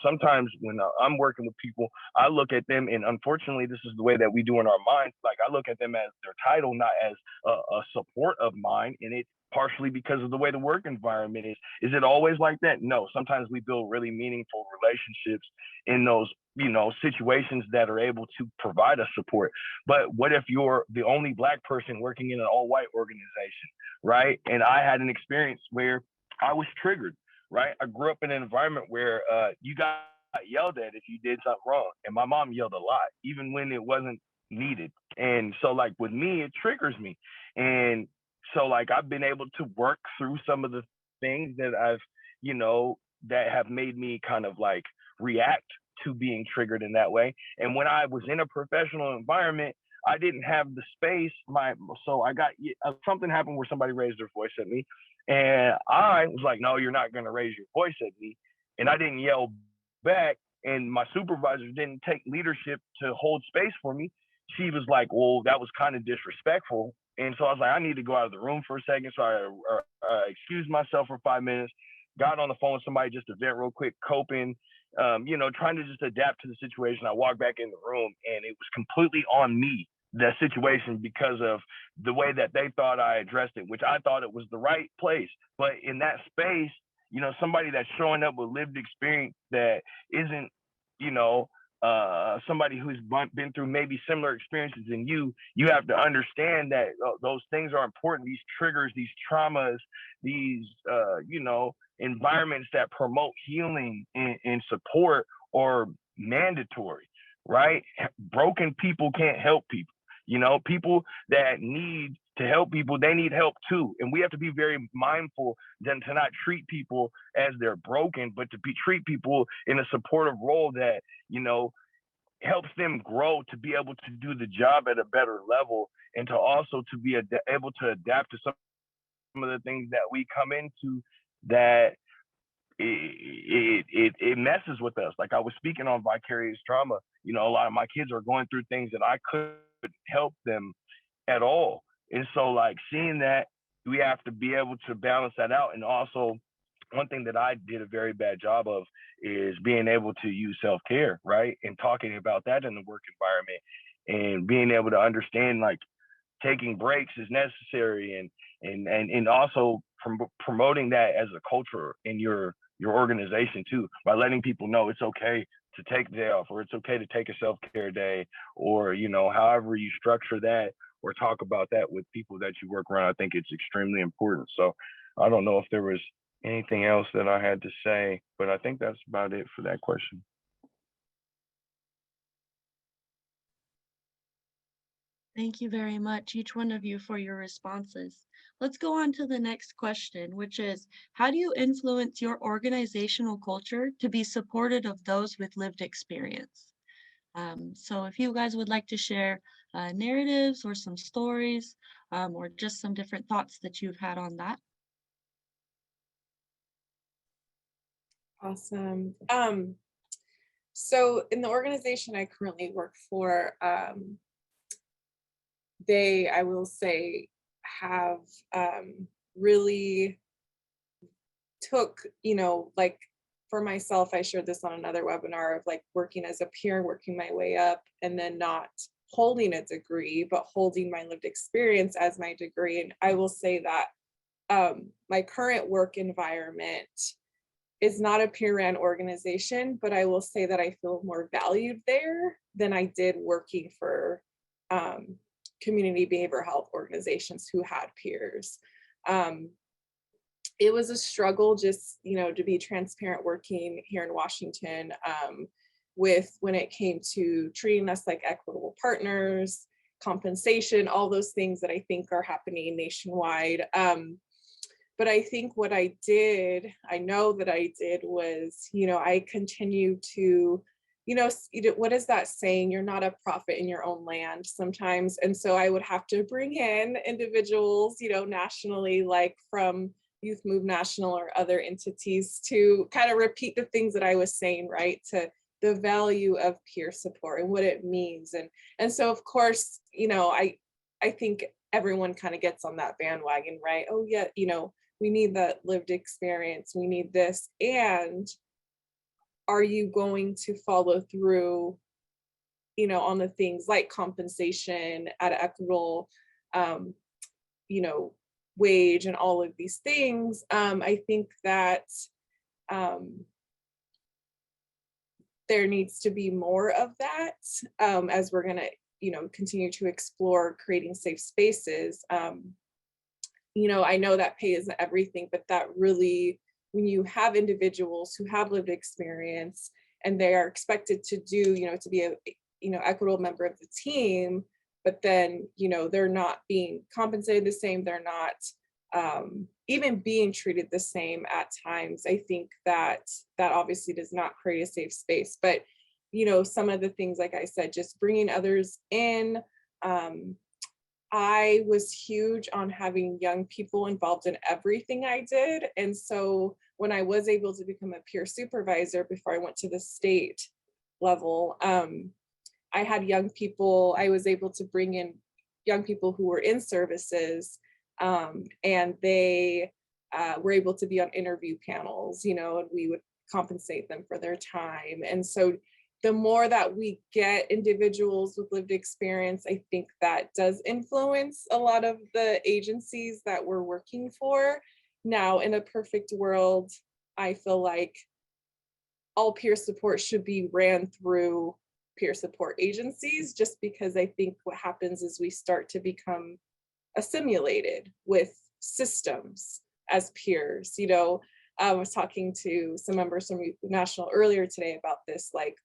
sometimes when I'm working with people, I look at them, and unfortunately, this is the way that we do in our minds. Like I look at them as their title, not as a support of mine. And it's partially because of the way the work environment is. Is it always like that? No. Sometimes we build really meaningful relationships in those situations that are able to provide us support. But what if you're the only Black person working in an all-white organization, right? And I had an experience where I was triggered, right? I grew up in an environment where you got yelled at if you did something wrong. And my mom yelled a lot, even when it wasn't needed. And so like with me, it triggers me. And so like I've been able to work through some of the things that I've, that have made me kind of like react to being triggered in that way. And when I was in a professional environment, I didn't have the space. So I got something happened where somebody raised their voice at me, And I was like, no, you're not going to raise your voice at me. And I didn't yell back. And my supervisor didn't take leadership to hold space for me. She was like, well, that was kind of disrespectful. And so I was like, I need to go out of the room for a second. So I excused myself for 5 minutes, got on the phone with somebody just to vent real quick, coping, trying to just adapt to the situation. I walked back in the room and it was completely on me, that situation, because of the way that they thought I addressed it, which I thought it was the right place. But in that space, somebody that's showing up with lived experience that isn't, somebody who's been through maybe similar experiences than you have to understand that those things are important. These triggers, these traumas, these, environments that promote healing and support are mandatory, right? Broken people can't help people. People that need to help people, they need help too. And we have to be very mindful then to not treat people as they're broken, but to treat people in a supportive role that, helps them grow to be able to do the job at a better level, and to also to be able to adapt to some of the things that we come into that it messes with us. Like I was speaking on vicarious trauma, a lot of my kids are going through things that I couldn't help them at all. And so like seeing that, we have to be able to balance that out. And also one thing that I did a very bad job of is being able to use self-care, right? And talking about that in the work environment, and being able to understand like taking breaks is necessary, and also promoting that as a culture in your organization too, by letting people know it's okay to take the day off, or it's okay to take a self-care day, or however you structure that or talk about that with people that you work around. I think it's extremely important. So I don't know if there was anything else that I had to say, but I think that's about it for that question. Thank you very much, each one of you, for your responses. Let's go on to the next question, which is, how do you influence your organizational culture to be supportive of those with lived experience? So if you guys would like to share narratives or some stories, or just some different thoughts that you've had on that. Awesome. So in the organization I currently work for, they, I will say, have really took, like for myself, I shared this on another webinar of like working as a peer, working my way up, and then not holding a degree, but holding my lived experience as my degree. And I will say that my current work environment is not a peer-run organization, but I will say that I feel more valued there than I did working for community behavioral health organizations who had peers. It was a struggle just, to be transparent, working here in Washington with when it came to treating us like equitable partners, compensation, all those things that I think are happening nationwide. But I think what I know that I did was, I continue to, what is that saying? You're not a prophet in your own land sometimes. And so I would have to bring in individuals, nationally, like from Youth Move National or other entities, to kind of repeat the things that I was saying, right? To the value of peer support and what it means. And so of course, I think everyone kind of gets on that bandwagon, right? Oh yeah, we need that lived experience, we need this. And are you going to follow through, on the things like compensation at equitable, wage and all of these things? I think that there needs to be more of that as we're going to, continue to explore creating safe spaces. I know that pay isn't everything, but that really, when you have individuals who have lived experience and they are expected to do, to be a, equitable member of the team, but then, they're not being compensated the same, they're not even being treated the same at times. I think that obviously does not create a safe space. But, some of the things, like I said, just bringing others in, I was huge on having young people involved in everything I did. And so when I was able to become a peer supervisor before I went to the state level, I had young people, I was able to bring in young people who were in services, and they were able to be on interview panels, you know, and we would compensate them for their time. And so the more that we get individuals with lived experience, I think that does influence a lot of the agencies that we're working for. Now, in a perfect world, I feel like all peer support should be ran through peer support agencies, just because I think what happens is we start to become assimilated with systems as peers. You know, I was talking to some members from Youth National earlier today about this, like,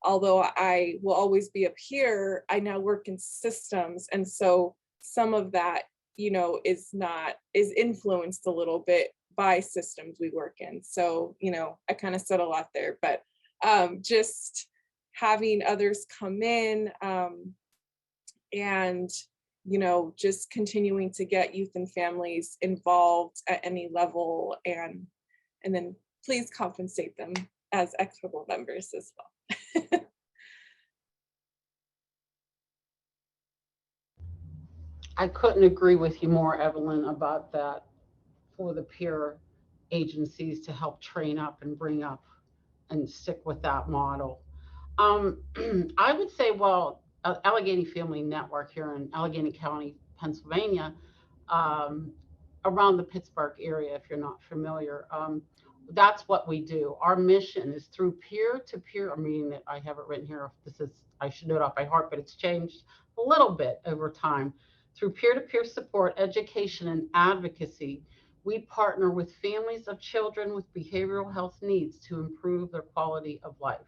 although I will always be a peer, I now work in systems. And so some of that, you know, is influenced a little bit by systems we work in. So, you know, I kind of said a lot there, but just having others come in, and, you know, just continuing to get youth and families involved at any level, and then please compensate them as equitable members as well. I couldn't agree with you more, Evelyn, about that, for the peer agencies to help train up and bring up and stick with that model. I would say, well, Allegheny Family Network here in Allegheny County, Pennsylvania, around the Pittsburgh area, if you're not familiar, that's what we do. Our mission is through peer-to-peer, I'm reading it, I have it written here, I should know it off by heart, but it's changed a little bit over time. Through peer-to-peer support, education, and advocacy, we partner with families of children with behavioral health needs to improve their quality of life.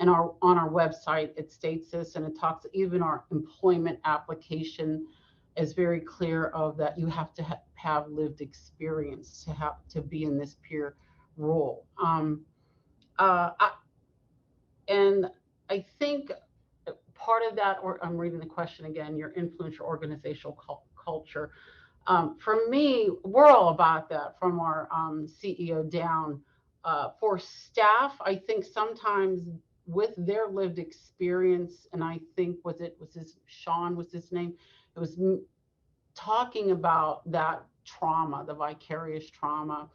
And on our website, it states this, and it talks, even our employment application is very clear of that you have to have lived experience to be in this peer role. And I think part of that, or I'm reading the question again, your influence, your organizational culture. For me, we're all about that from our CEO down. For staff, I think sometimes with their lived experience, and I think Sean was his name, it was talking about that trauma, the vicarious trauma.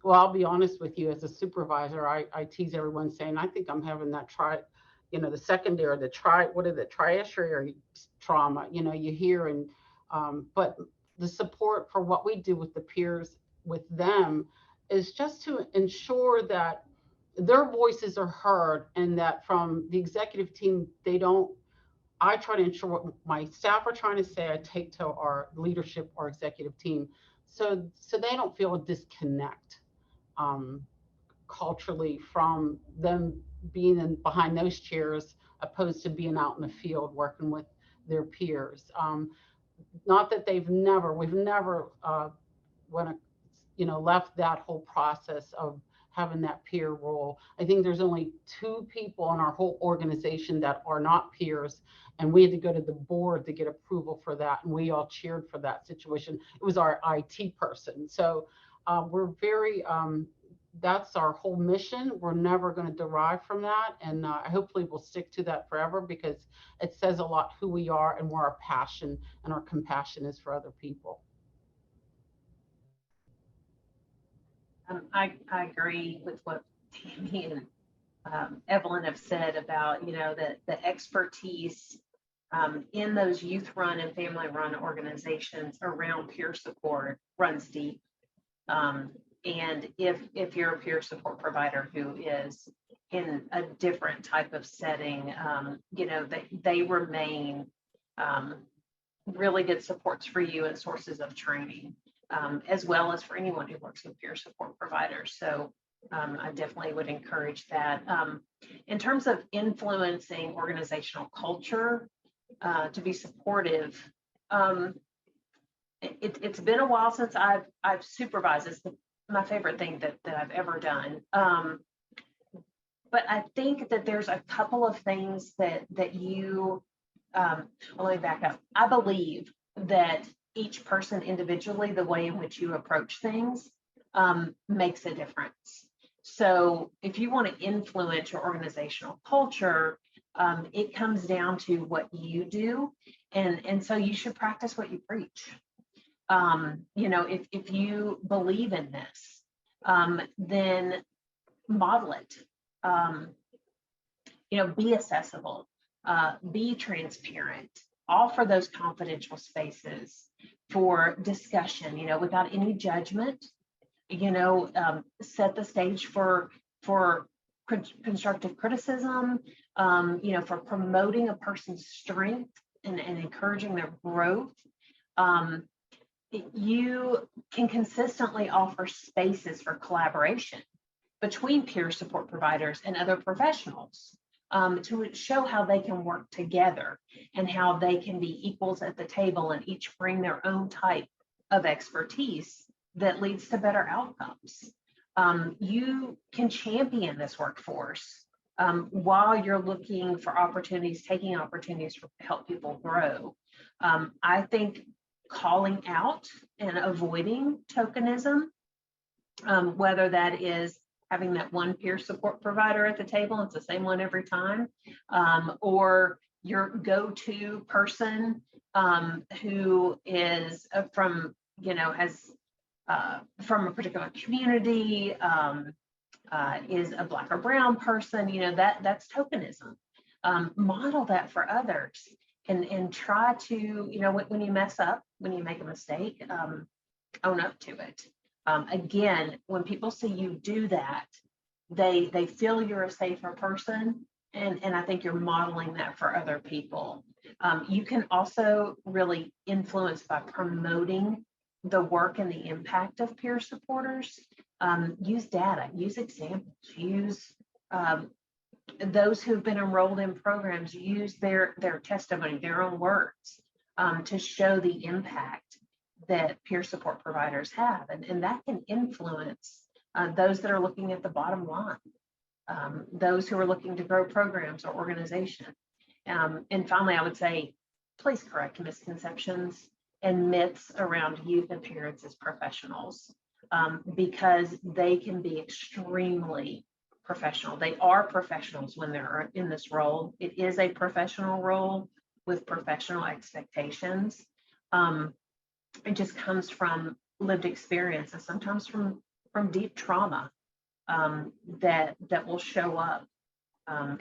Well, I'll be honest with you, as a supervisor, I tease everyone saying, I think I'm having that the secondary, triassial trauma, you hear, and but the support for what we do with the peers with them is just to ensure that their voices are heard, and that from the executive team, I try to ensure what my staff are trying to say, I take to our leadership, our executive team, so they don't feel a disconnect culturally from them being behind those chairs, opposed to being out in the field working with their peers. Not that we've never left that whole process of having that peer role. I think there's only 2 people in our whole organization that are not peers, and we had to go to the board to get approval for that, and we all cheered for that situation. It was our IT person. So we're very, that's our whole mission. We're never going to derive from that, and hopefully we'll stick to that forever, because it says a lot who we are and where our passion and our compassion is for other people. I agree with what Tammy and Evelyn have said about, the expertise in those youth-run and family-run organizations around peer support runs deep. And if you're a peer support provider who is in a different type of setting, they remain really good supports for you and sources of training, as well as for anyone who works with peer support providers. So I definitely would encourage that. In terms of influencing organizational culture to be supportive, it's been a while since I've supervised. It's my favorite thing that I've ever done. But I think that there's a couple of things that you, well, let me back up. I believe that each person individually, the way in which you approach things, makes a difference. So if you want to influence your organizational culture, it comes down to what you do. And so you should practice what you preach. If you believe in this, then model it. Be accessible, be transparent, offer those confidential spaces for discussion, without any judgment, set the stage for constructive criticism, for promoting a person's strength and encouraging their growth. You can consistently offer spaces for collaboration between peer support providers and other professionals, to show how they can work together and how they can be equals at the table and each bring their own type of expertise that leads to better outcomes. You can champion this workforce while you're looking for opportunities, taking opportunities to help people grow. I think calling out and avoiding tokenism, whether that is having that one peer support provider at the table, it's the same one every time, or your go-to person who is from a particular community, is a Black or brown person, that's tokenism. Model that for others and try to, when you mess up, when you make a mistake, own up to it. Again, when people see you do that, they feel you're a safer person. And I think you're modeling that for other people. You can also really influence by promoting the work and the impact of peer supporters. Use data, use examples, use those who've been enrolled in programs, use their testimony, their own words, to show the impact that peer support providers have. And that can influence those that are looking at the bottom line, those who are looking to grow programs or organizations. And finally, I would say, please correct misconceptions and myths around youth and parents as professionals, because they can be extremely professional. They are professionals when they're in this role. It is a professional role with professional expectations. It just comes from lived experience and sometimes from deep trauma that will show up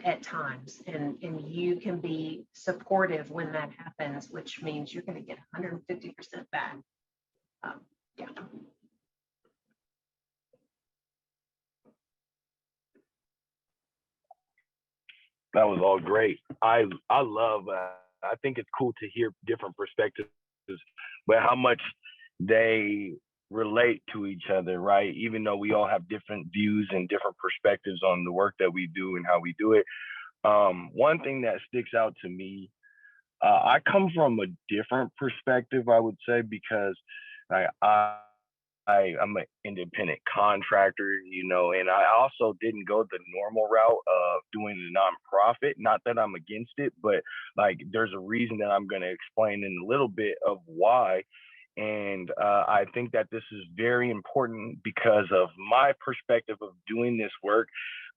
at times, and you can be supportive when that happens, which means you're going to get 150% back. Yeah. That was all great. I love. I think it's cool to hear different perspectives, but how much they relate to each other, right? Even though we all have different views and different perspectives on the work that we do and how we do it. One thing that sticks out to me, I come from a different perspective, I would say, because I'm an independent contractor, and I also didn't go the normal route of doing the nonprofit. Not that I'm against it, but there's a reason that I'm going to explain in a little bit of why. And I think that this is very important because of my perspective of doing this work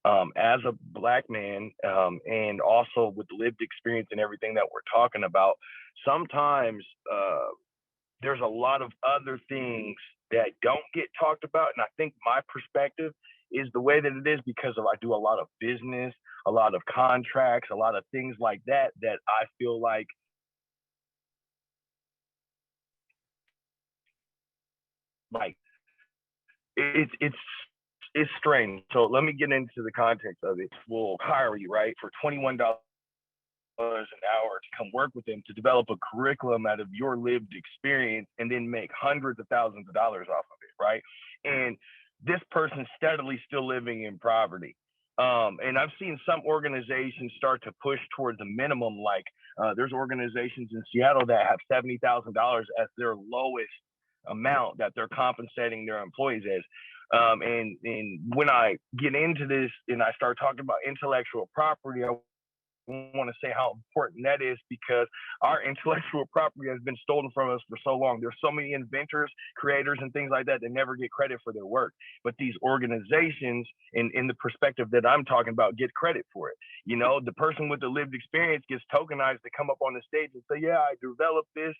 as a Black man, and also with lived experience and everything that we're talking about. Sometimes there's a lot of other things that don't get talked about. And I think my perspective is the way that it is because I do a lot of business, a lot of contracts, a lot of things like that I feel like it's strange. So let me get into the context of it. We'll hire you, right, for $21 an hour to come work with them to develop a curriculum out of your lived experience and then make hundreds of thousands of dollars off of it, right? And this person's steadily still living in poverty. And I've seen some organizations start to push towards a minimum, there's organizations in Seattle that have $70,000 as their lowest amount that they're compensating their employees as. And when I get into this and I start talking about intellectual property, I want to say how important that is because our intellectual property has been stolen from us for so long. There's so many inventors, creators, and things like that that never get credit for their work. But these organizations, in the perspective that I'm talking about, get credit for it. You know, the person with the lived experience gets tokenized to come up on the stage and say, yeah, I developed this,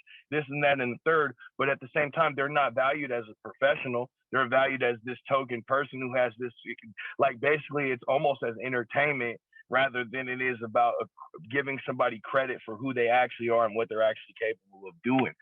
and that, and the third. But at the same time, they're not valued as a professional. They're valued as this token person who has this, like basically it's almost as entertainment rather than it is about giving somebody credit for who they actually are and what they're actually capable of doing.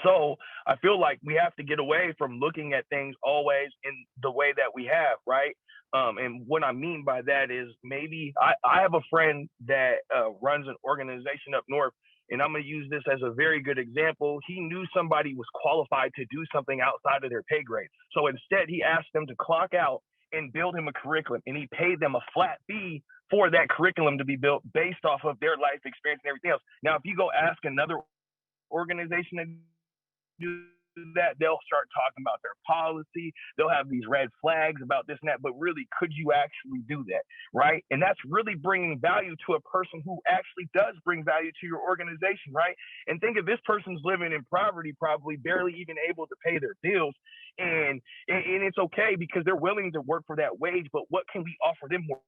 So I feel like we have to get away from looking at things always in the way that we have, right? And what I mean by that is maybe I have a friend that runs an organization up north, and I'm going to use this as a very good example. He knew somebody was qualified to do something outside of their pay grade. So instead, he asked them to clock out and build him a curriculum, and he paid them a flat fee for that curriculum to be built based off of their life experience and everything else. Now, if you go ask another organization to do that, they'll start talking about their policy. They'll have these red flags about this and that, but really, could you actually do that, right? And that's really bringing value to a person who actually does bring value to your organization, right? And think if this person's living in poverty, probably barely even able to pay their bills, and it's okay because they're willing to work for that wage, but what can we offer them more?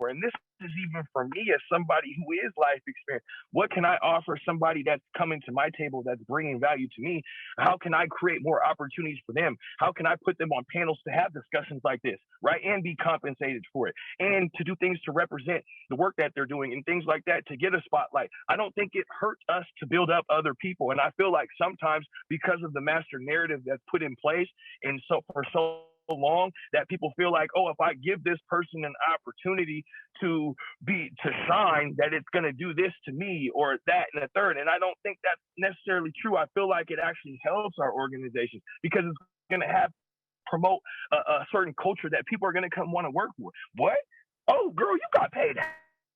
And this is even for me as somebody who is life experience. What can I offer somebody that's coming to my table that's bringing value to me? How can I create more opportunities for them? How can I put them on panels to have discussions like this, right? And be compensated for it, and to do things to represent the work that they're doing and things like that to get a spotlight. I don't think it hurts us to build up other people. And I feel like sometimes because of the master narrative that's put in place and so for so long that people feel like, oh, if I give this person an opportunity to shine, that it's going to do this to me or that and the third. And I don't think that's necessarily true. I feel like it actually helps our organization because it's going to promote a certain culture that people are going to come want to work for. What? Oh, girl, you got paid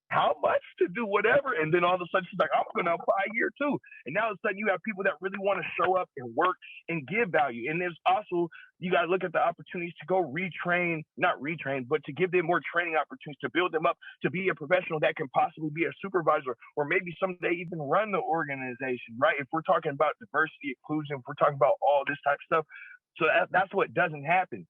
how much to do whatever? And then all of a sudden she's like, I'm going to apply here too. And now all of a sudden you have people that really want to show up and work and give value. And there's also, you got to look at the opportunities to go not retrain, but to give them more training opportunities, to build them up to be a professional that can possibly be a supervisor or maybe someday even run the organization, right? If we're talking about diversity, inclusion, if we're talking about all this type of stuff. So that's what doesn't happen.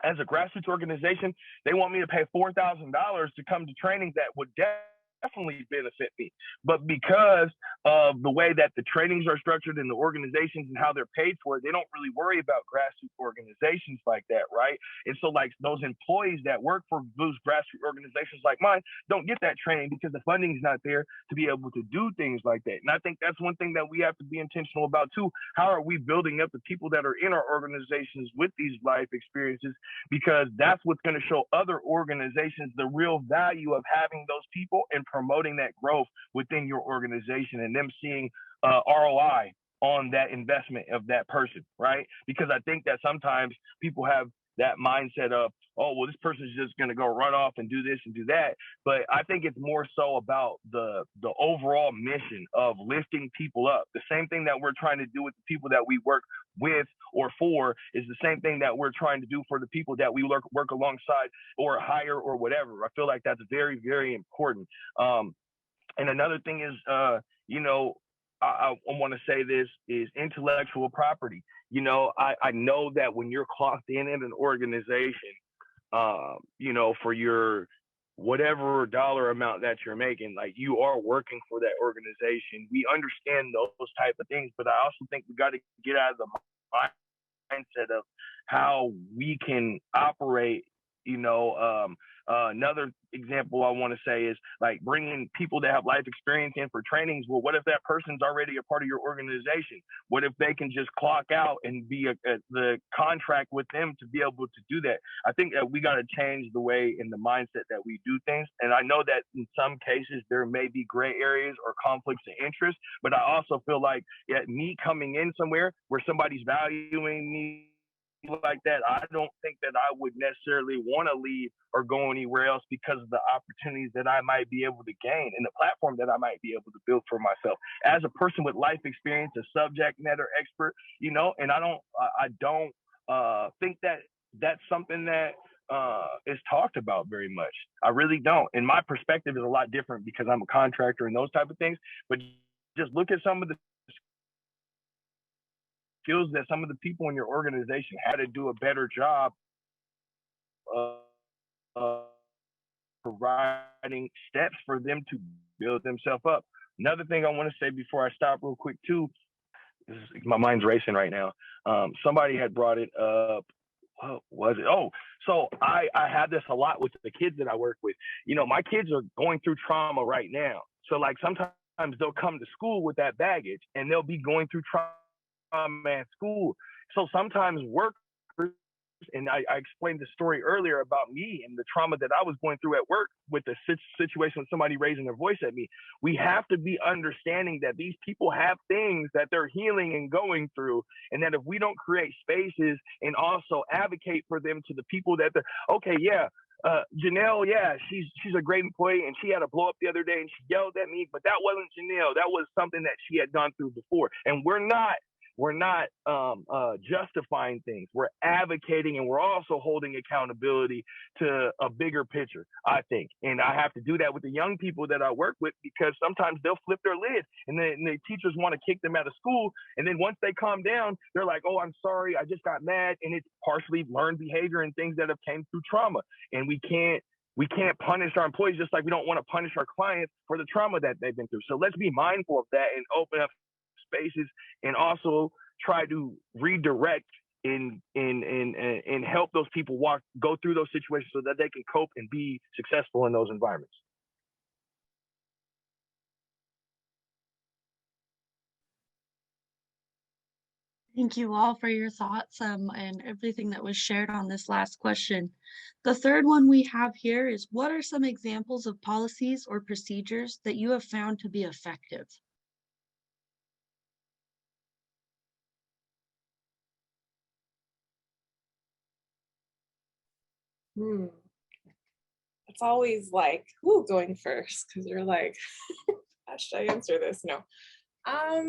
As a grassroots organization, they want me to pay $4,000 to come to trainings that would definitely benefit me. But because of the way that the trainings are structured and the organizations and how they're paid for it, they don't really worry about grassroots organizations like that, right? And so like those employees that work for those grassroots organizations like mine don't get that training because the funding is not there to be able to do things like that. And I think that's one thing that we have to be intentional about too. How are we building up the people that are in our organizations with these life experiences? Because that's what's going to show other organizations the real value of having those people and promoting that growth within your organization and them seeing ROI on that investment of that person, right? Because I think that sometimes people have that mindset of, oh, well, this person's just going to go run off and do this and do that. But I think it's more so about the overall mission of lifting people up. The same thing that we're trying to do with the people that we work with or for is the same thing that we're trying to do for the people that we work alongside or hire or whatever. I feel like that's very, very important. And another thing is, I want to say this is intellectual property. I know that when you're clocked in an organization, for your whatever dollar amount that you're making, like you are working for that organization. We understand those type of things, but I also think we got to get out of the mindset of how we can operate. Another example I want to say is like bringing people that have life experience in for trainings. Well, what if that person's already a part of your organization? What if they can just clock out and be the contract with them to be able to do that? I think that we got to change the way and the mindset that we do things. And I know that in some cases there may be gray areas or conflicts of interest, but I also feel like me coming in somewhere where somebody's valuing me like that, I don't think that I would necessarily want to leave or go anywhere else because of the opportunities that I might be able to gain and the platform that I might be able to build for myself as a person with life experience, a subject matter expert, and I don't think that that's something that is talked about very much. I really don't. And my perspective is a lot different because I'm a contractor and those type of things. But just look at some of the skills that some of the people in your organization had to do a better job of providing steps for them to build themselves up. Another thing I want to say before I stop real quick too, my mind's racing right now. Somebody had brought it up. What was it? Oh, so I have this a lot with the kids that I work with. You know, my kids are going through trauma right now. So like sometimes they'll come to school with that baggage and they'll be going through trauma at school. So sometimes workers, and I explained the story earlier about me and the trauma that I was going through at work with the situation with somebody raising their voice at me. We have to be understanding that these people have things that they're healing and going through, and that if we don't create spaces and also advocate for them to the people that they're, okay, yeah, Janelle, yeah, she's a great employee, and she had a blow up the other day and she yelled at me, but that wasn't Janelle. That was something that she had gone through before. And we're not justifying things. We're advocating, and we're also holding accountability to a bigger picture, I think. And I have to do that with the young people that I work with, because sometimes they'll flip their lid and the teachers want to kick them out of school. And then once they calm down, they're like, oh, I'm sorry, I just got mad. And it's partially learned behavior and things that have came through trauma. And we can't punish our employees just like we don't want to punish our clients for the trauma that they've been through. So let's be mindful of that and open up spaces, and also try to redirect and help those people go through those situations so that they can cope and be successful in those environments. Thank you all for your thoughts and everything that was shared on this last question. The third one we have here is, what are some examples of policies or procedures that you have found to be effective? It's always like, who going first? Because you're like, how should I answer this? No. Uh,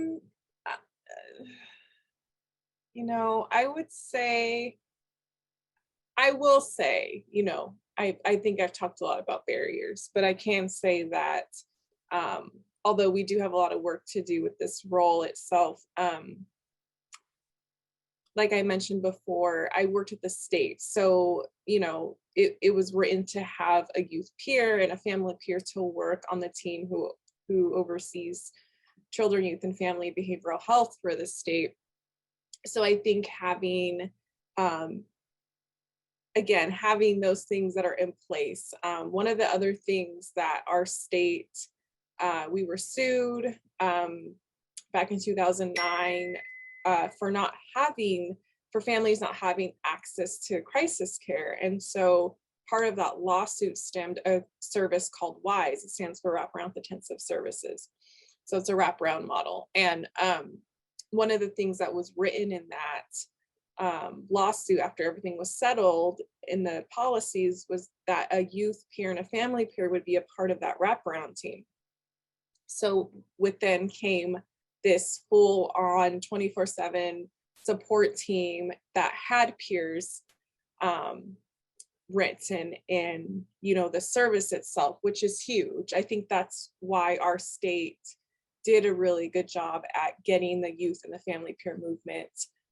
I will say, I think I've talked a lot about barriers, but I can say that although we do have a lot of work to do with this role itself, like I mentioned before, I worked at the state. So, it was written to have a youth peer and a family peer to work on the team who oversees children, youth, and family behavioral health for the state. So I think having those things that are in place. One of the other things that our state, we were sued back in 2009 for families not having access to crisis care. And so part of that lawsuit stemmed a service called WISE. It stands for Wraparound Intensive Services. So it's a wraparound model. And one of the things that was written in that lawsuit after everything was settled in the policies was that a youth peer and a family peer would be a part of that wraparound team. So within came this full on 24/7 support team that had peers written in, the service itself, which is huge. I think that's why our state did a really good job at getting the youth and the family peer movement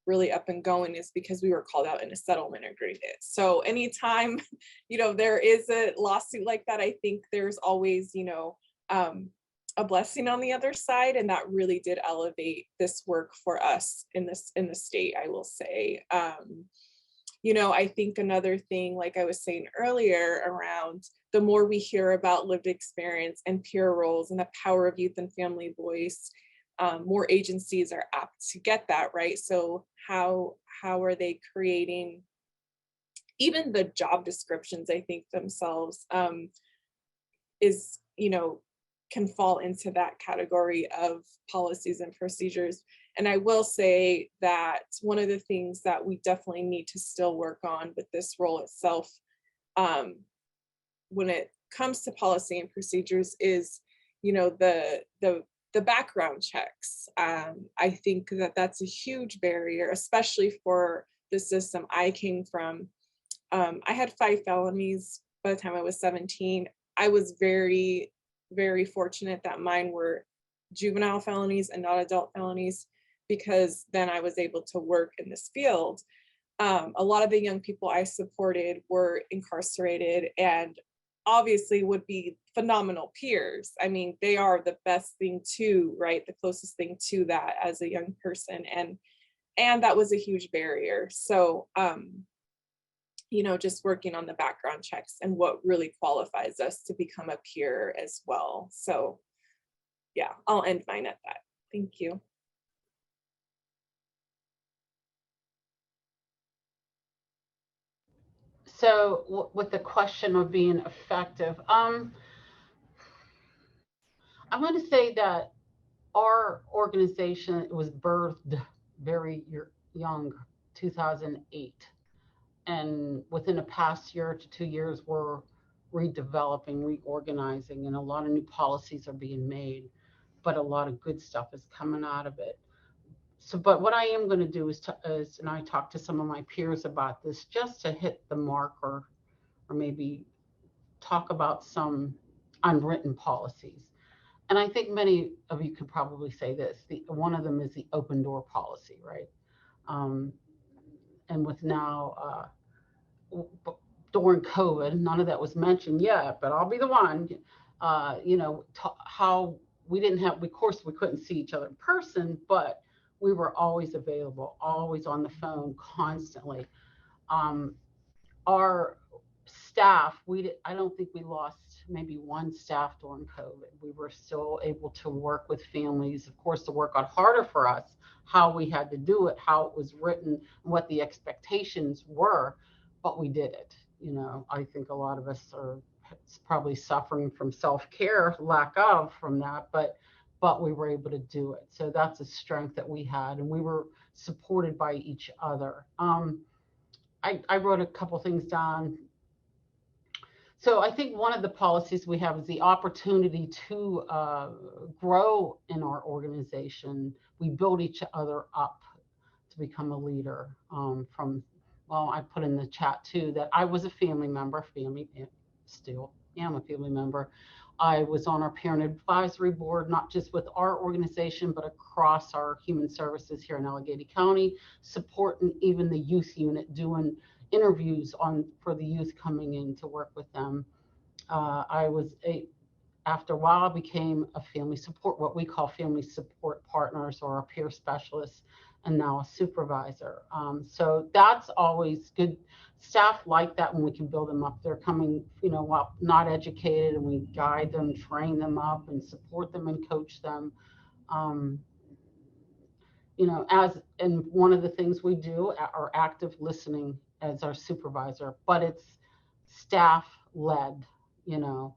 really up and going, is because we were called out in a settlement agreement. So anytime, there is a lawsuit like that, I think there's always, a blessing on the other side. And that really did elevate this work for us in the state, I will say. I think another thing, like I was saying earlier, around the more we hear about lived experience and peer roles and the power of youth and family voice, more agencies are apt to get that, right? So how are they creating even the job descriptions, I think themselves can fall into that category of policies and procedures. And I will say that one of the things that we definitely need to still work on with this role itself, when it comes to policy and procedures, is, the background checks. I think that that's a huge barrier, especially for the system I came from. I had 5 felonies by the time I was 17. I was very, very fortunate that mine were juvenile felonies and not adult felonies, because then I was able to work in this field. A lot of the young people I supported were incarcerated and obviously would be phenomenal peers. I mean, they are the best thing to, right? The closest thing to that as a young person. And that was a huge barrier. So, you know, just working on the background checks and what really qualifies us to become a peer as well. So yeah, I'll end mine at that. Thank you. So with the question of being effective, I'm going to say that our organization was birthed very young, 2008. And within the past year to 2 years, we're redeveloping, reorganizing, and a lot of new policies are being made, but a lot of good stuff is coming out of it. So, but what I am going to do is, and I talked to some of my peers about this, just to hit the marker, or maybe talk about some unwritten policies. And I think many of you could probably say this. One of them is the open door policy, right? And with now, during COVID, none of that was mentioned yet, but I'll be the one, you know, how we didn't have, of course, we couldn't see each other in person, but we were always available, always on the phone, constantly. Our staff, I don't think we lost maybe one staff during COVID. We were still able to work with families. Of course, the work got harder for us, how we had to do it, how it was written, what the expectations were, but we did it. You know, I think a lot of us are probably suffering from self-care, lack of from that, but we were able to do it. So that's a strength that we had, and we were supported by each other. I wrote a couple things down. So I think one of the policies we have is the opportunity to grow in our organization. We build each other up to become a leader. Well, I put in the chat too that I was a family member, still am a family member. I was on our parent advisory board, not just with our organization, but across our human services here in Allegheny County, supporting even the youth unit, doing interviews for the youth coming in to work with them. After a while, I became a family support, what we call family support partners or a peer specialist, and now a supervisor. So that's always good. Staff like that when we can build them up. They're coming, you know, up, not educated, and we guide them, train them up, and support them and coach them. You know, and one of the things we do are active listening as our supervisor, but it's staff led, you know.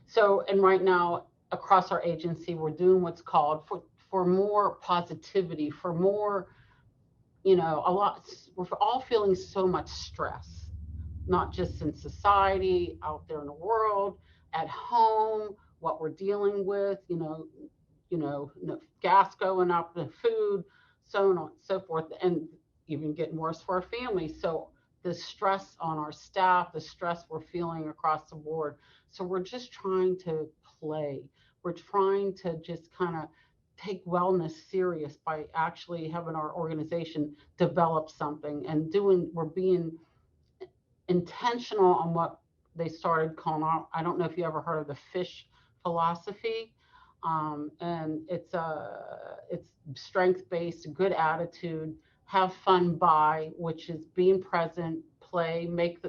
So, and right now across our agency, we're doing what's called for more positivity, for more, you know, we're all feeling so much stress, not just in society, out there in the world, at home, what we're dealing with, you know, gas going up, the food, so on and so forth, and even getting worse for our families. So the stress on our staff, the stress we're feeling across the board. So we're just trying to play. We're trying to just kind of take wellness serious by actually having our organization develop something and we're being intentional on what they started calling out. I don't know if you ever heard of the FISH philosophy. And it's strength-based, good attitude, have fun by, which is being present, play, make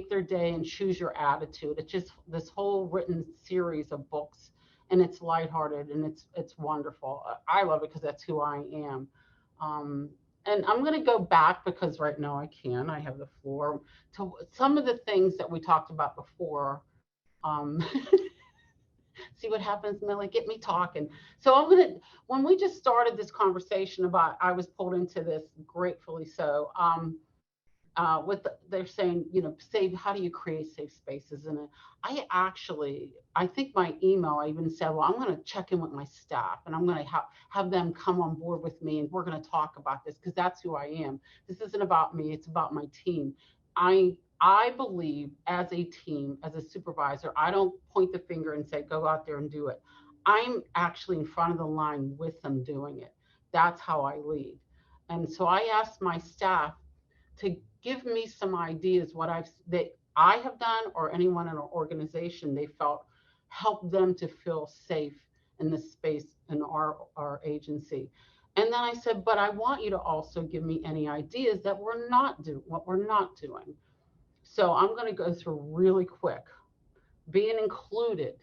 their day, and choose your attitude. It's just this whole written series of books, and it's lighthearted and it's wonderful. I love it because that's who I am. And I'm going to go back because right now I have the floor to some of the things that we talked about before. See what happens, Millie, get me talking. So when we just started this conversation about, I was pulled into this, gratefully so. they're saying, say, how do you create safe spaces? And I think my email, I even said, well, I'm going to check in with my staff and I'm going to have them come on board with me and we're going to talk about this because that's who I am. This isn't about me, it's about my team. I believe as a team, as a supervisor, I don't point the finger and say, go out there and do it. I'm actually in front of the line with them doing it. That's how I lead. And so I asked my staff to give me some ideas that I have done or anyone in our organization they felt helped them to feel safe in this space in our agency. And then I said, but I want you to also give me any ideas that what we're not doing. So I'm going to go through really quick. Being included,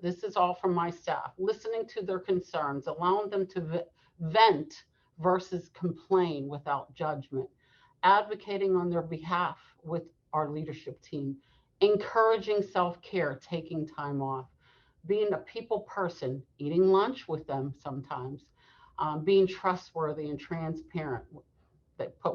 this is all from my staff, listening to their concerns, allowing them to vent versus complain without judgment, advocating on their behalf with our leadership team, encouraging self-care, taking time off, being a people person, eating lunch with them sometimes, being trustworthy and transparent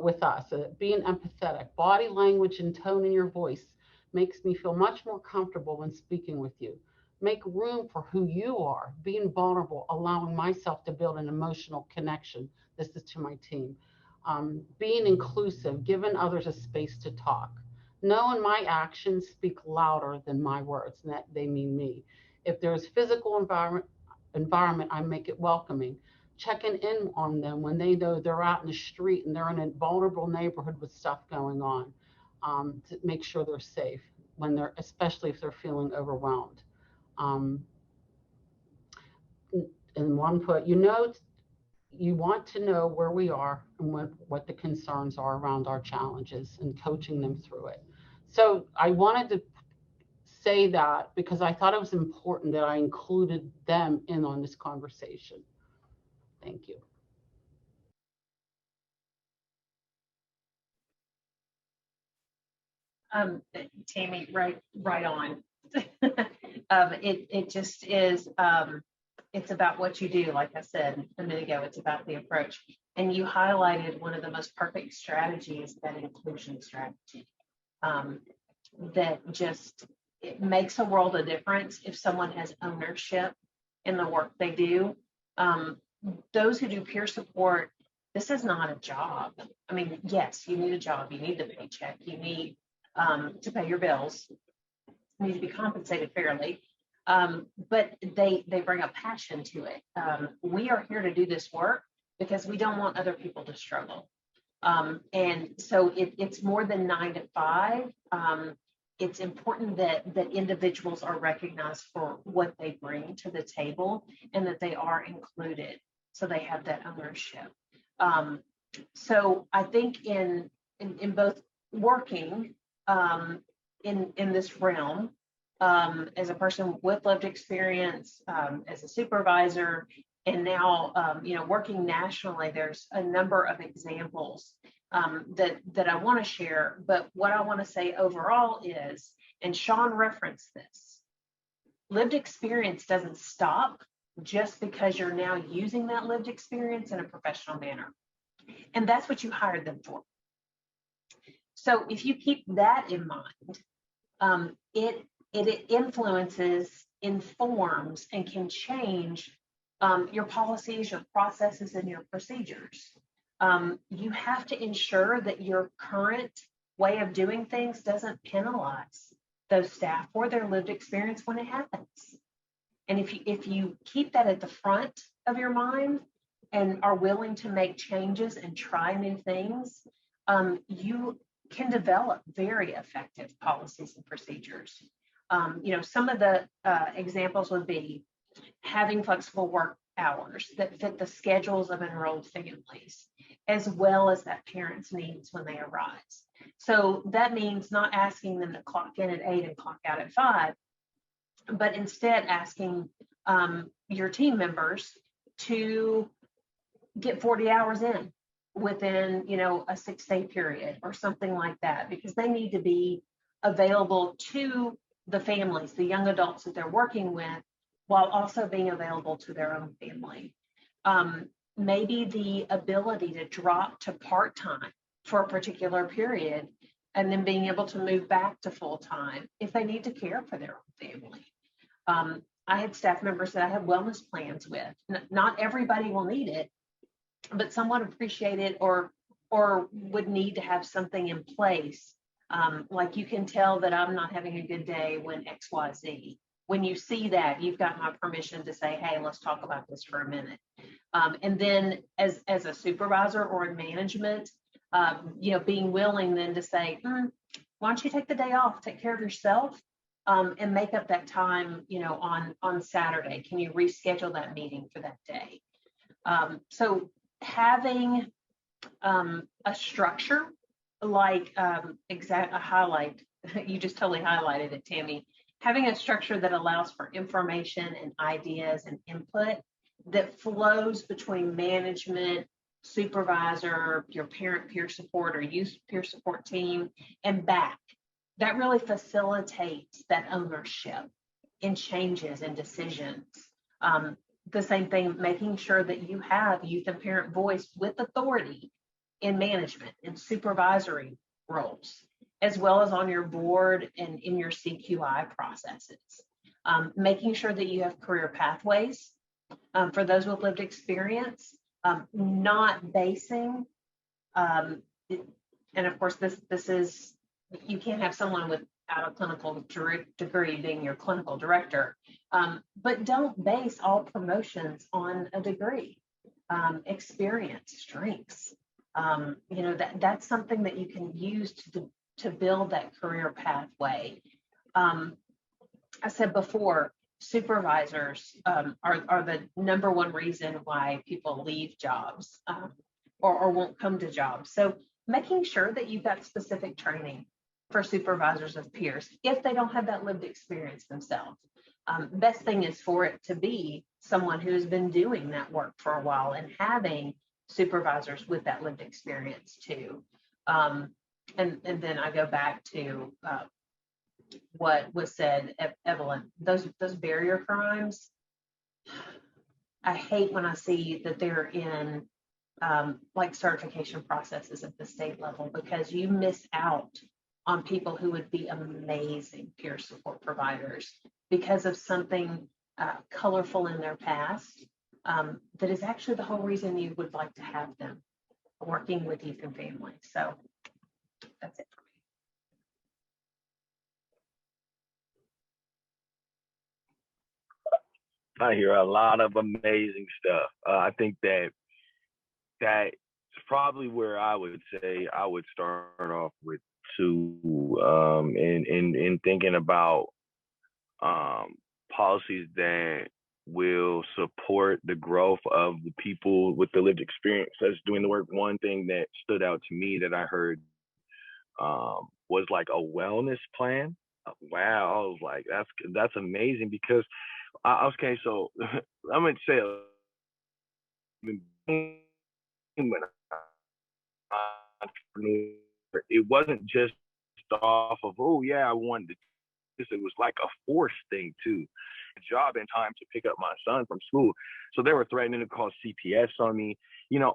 with us, being empathetic, body language and tone in your voice makes me feel much more comfortable when speaking with you. Make room for who you are, being vulnerable, allowing myself to build an emotional connection. This is to my team. Being inclusive, giving others a space to talk. Knowing my actions speak louder than my words, and that they mean me. If there's physical environment, I make it welcoming. Checking in on them when they know they're out in the street and they're in a vulnerable neighborhood with stuff going on, to make sure they're safe especially if they're feeling overwhelmed. And one put, you want to know where we are and what the concerns are around our challenges and coaching them through it. So I wanted to say that because I thought it was important that I included them in on this conversation. Thank you. Tammy, right on. It just is, it's about what you do. Like I said a minute ago, it's about the approach. And you highlighted one of the most perfect strategies, that inclusion strategy, that just, it makes a world of difference if someone has ownership in the work they do. Those who do peer support, this is not a job. I mean, yes, you need a job, you need the paycheck, you need to pay your bills, you need to be compensated fairly, but they bring a passion to it. We are here to do this work because we don't want other people to struggle. And so it's more than 9 to 5. It's important that individuals are recognized for what they bring to the table and that they are included, so they have that ownership. So I think in both working in this realm, as a person with lived experience, as a supervisor, and now working nationally, there's a number of examples that I want to share. But what I want to say overall is, and Sean referenced this, lived experience doesn't stop just because you're now using that lived experience in a professional manner. And that's what you hired them for. So if you keep that in mind, it influences, informs, and can change your policies, your processes, and your procedures. You have to ensure that your current way of doing things doesn't penalize those staff or their lived experience when it happens. And if you keep that at the front of your mind and are willing to make changes and try new things, you can develop very effective policies and procedures. Some of the examples would be having flexible work hours that fit the schedules of enrolled families, as well as that parent's needs when they arise. So that means not asking them to clock in at 8 and clock out at 5, but instead asking your team members to get 40 hours in within, a 6-day period or something like that, because they need to be available to the families, the young adults that they're working with, while also being available to their own family. Maybe the ability to drop to part-time for a particular period, and then being able to move back to full-time if they need to care for their own family. I had staff members that I had wellness plans with. Not everybody will need it, but some would appreciate it or would need to have something in place. Like you can tell that I'm not having a good day when XYZ. When you see that, you've got my permission to say, hey, let's talk about this for a minute. And then as a supervisor or in management, being willing then to say, why don't you take the day off, take care of yourself, and make up that time, on Saturday. Can you reschedule that meeting for that day? So having a structure like a highlight, you just totally highlighted it, Tammy. Having a structure that allows for information and ideas and input that flows between management, supervisor, your parent peer support or youth peer support team, and back. That really facilitates that ownership in changes and decisions. The same thing, making sure that you have youth and parent voice with authority in management and supervisory roles, as well as on your board and in your CQI processes. Making sure that you have career pathways for those with lived experience, not basing, and of course, this is, you can't have someone without a clinical degree being your clinical director, but don't base all promotions on a degree. Experience, strengths, that's something that you can use to build that career pathway. I said before, supervisors are the number one reason why people leave jobs or won't come to jobs. So making sure that you've got specific training for supervisors of peers if they don't have that lived experience themselves. Best thing is for it to be someone who has been doing that work for a while and having supervisors with that lived experience too. And then I go back to what was said, Evelyn, those barrier crimes, I hate when I see that they're in like certification processes at the state level, because you miss out on people who would be amazing peer support providers because of something colorful in their past that is actually the whole reason you would like to have them working with youth and families. So that's it for me. I hear a lot of amazing stuff. I think that's probably where I would say I would start off with too, in thinking about policies that will support the growth of the people with the lived experience that's doing the work. One thing that stood out to me that I heard was like a wellness plan. Wow, I was like, that's amazing, because okay, so I'm gonna say when it wasn't just off of, oh yeah, I wanted to do this. It was like a force thing too. A job in time to pick up my son from school. So they were threatening to call CPS on me,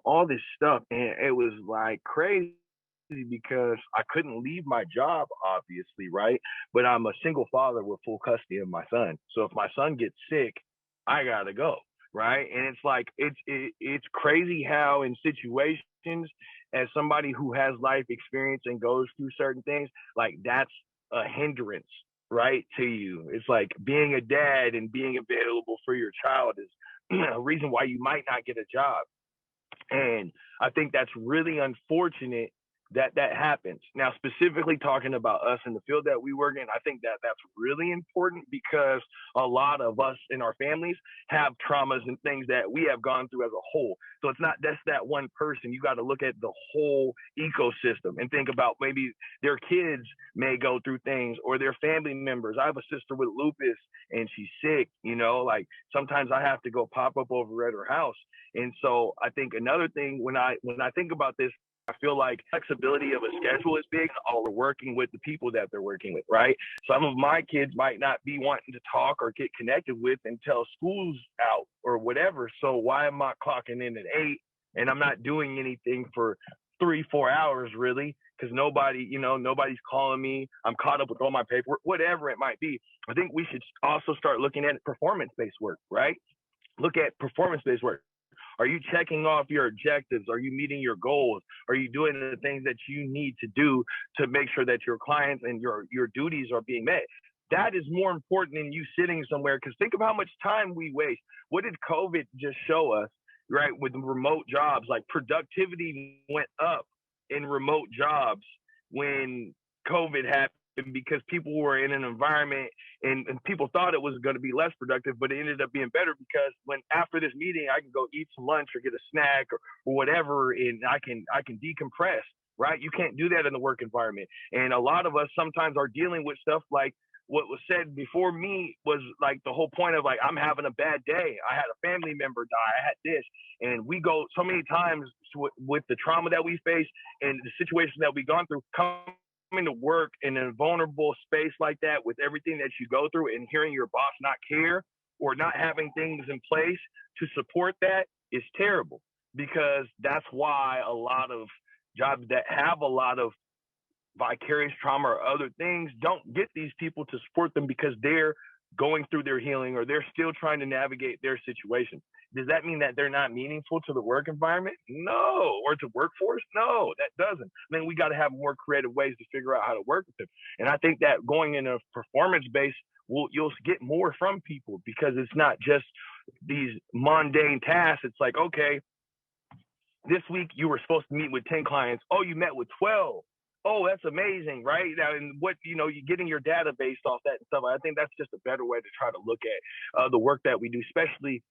all this stuff. And it was like crazy because I couldn't leave my job, obviously, right? But I'm a single father with full custody of my son. So if my son gets sick, I gotta go, right? And it's like, it's crazy how in situations, as somebody who has life experience and goes through certain things, like that's a hindrance, right, to you. It's like being a dad and being available for your child is a reason why you might not get a job. And I think that's really unfortunate that happens. Now, specifically talking about us in the field that we work in, I think that's really important because a lot of us in our families have traumas and things that we have gone through as a whole. So it's not just that one person. You got to look at the whole ecosystem and think about maybe their kids may go through things or their family members. I have a sister with lupus and she's sick, like sometimes I have to go pop up over at her house. And so I think another thing when I think about this, I feel like flexibility of a schedule is big. All are working with the people that they're working with, right? Some of my kids might not be wanting to talk or get connected with until school's out or whatever. So why am I clocking in at 8 and I'm not doing anything for 3-4 hours really, because nobody's calling me. I'm caught up with all my paperwork, whatever it might be. I think we should also start looking at performance-based work, right? Look at performance-based work. Are you checking off your objectives? Are you meeting your goals? Are you doing the things that you need to do to make sure that your clients and your duties are being met? That is more important than you sitting somewhere, because think of how much time we waste. What did COVID just show us, right? With remote jobs, like productivity went up in remote jobs when COVID happened, because people were in an environment and people thought it was going to be less productive, but it ended up being better, because when after this meeting I can go eat some lunch or get a snack or whatever, and I can decompress, right? You can't do that in the work environment. And a lot of us sometimes are dealing with stuff like what was said before me, was like the whole point of like, I'm having a bad day. I had a family member die. I had this. And we go so many times with the trauma that we face and the situation that we've gone through, coming to work in a vulnerable space like that with everything that you go through and hearing your boss not care or not having things in place to support that is terrible, because that's why a lot of jobs that have a lot of vicarious trauma or other things don't get these people to support them, because they're going through their healing or they're still trying to navigate their situation. Does that mean that they're not meaningful to the work environment? No. Or to workforce? No, that doesn't. I mean, we got to have more creative ways to figure out how to work with them. And I think that going in a performance base, you'll get more from people, because it's not just these mundane tasks. It's like, okay, this week you were supposed to meet with 10 clients. Oh, you met with 12. Oh, that's amazing, right? Now, and what, you're getting your data based off that and stuff. I think that's just a better way to try to look at the work that we do, especially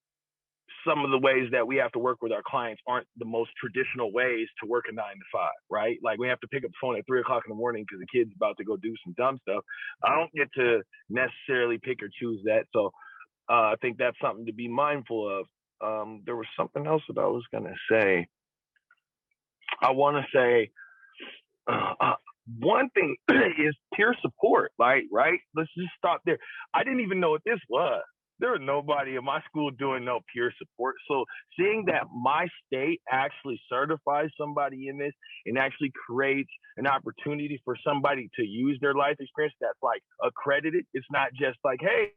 some of the ways that we have to work with our clients aren't the most traditional ways to work a 9 to 5, right? Like we have to pick up the phone at 3 o'clock in the morning because the kid's about to go do some dumb stuff. I don't get to necessarily pick or choose that. So I think that's something to be mindful of. There was something else that I was going to say. I want to say, one thing is peer support, right? Let's just stop there. I didn't even know what this was. There was nobody in my school doing no peer support. So seeing that my state actually certifies somebody in this and actually creates an opportunity for somebody to use their life experience that's like accredited. It's not just like, hey,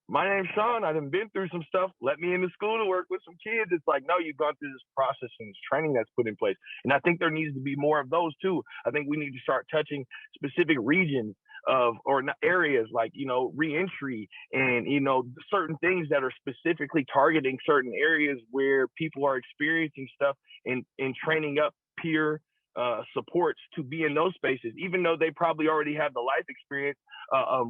my name's Sean. I've been through some stuff. Let me into school to work with some kids. It's like, no, you've gone through this process and this training that's put in place. And I think there needs to be more of those too. I think we need to start touching specific regions of, or areas like, reentry and, certain things that are specifically targeting certain areas where people are experiencing stuff and training up peer supports to be in those spaces, even though they probably already have the life experience.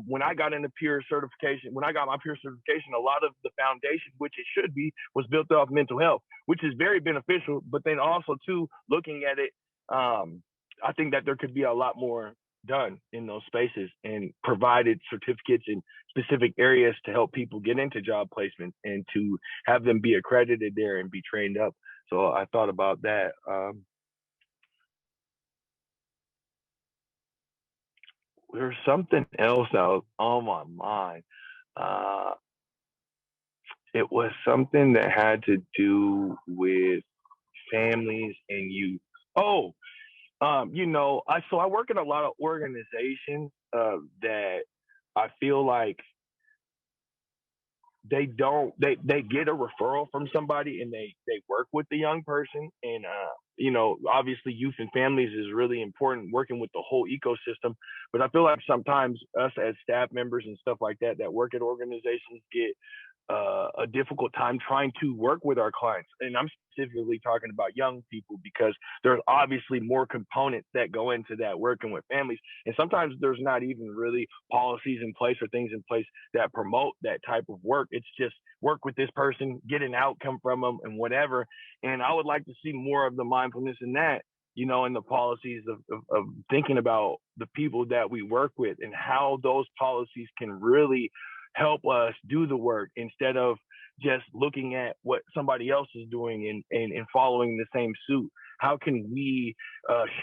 When I got into peer certification, when I got my peer certification, a lot of the foundation, which it should be, was built off mental health, which is very beneficial. But then also too, looking at it, I think that there could be a lot more done in those spaces and provided certificates in specific areas to help people get into job placement and to have them be accredited there and be trained up. So I thought about that. There's something else that was on my mind. It was something that had to do with families and youth. Oh, I work in a lot of organizations that I feel like they get a referral from somebody and they work with the young person. And, obviously youth and families is really important, working with the whole ecosystem. But I feel like sometimes us as staff members and stuff like that work at organizations get a difficult time trying to work with our clients. And I'm specifically talking about young people, because there's obviously more components that go into that, working with families. And sometimes there's not even really policies in place or things in place that promote that type of work. It's just work with this person, get an outcome from them and whatever. And I would like to see more of the mindfulness in that, in the policies of thinking about the people that we work with and how those policies can really help us do the work instead of just looking at what somebody else is doing and following the same suit. How can we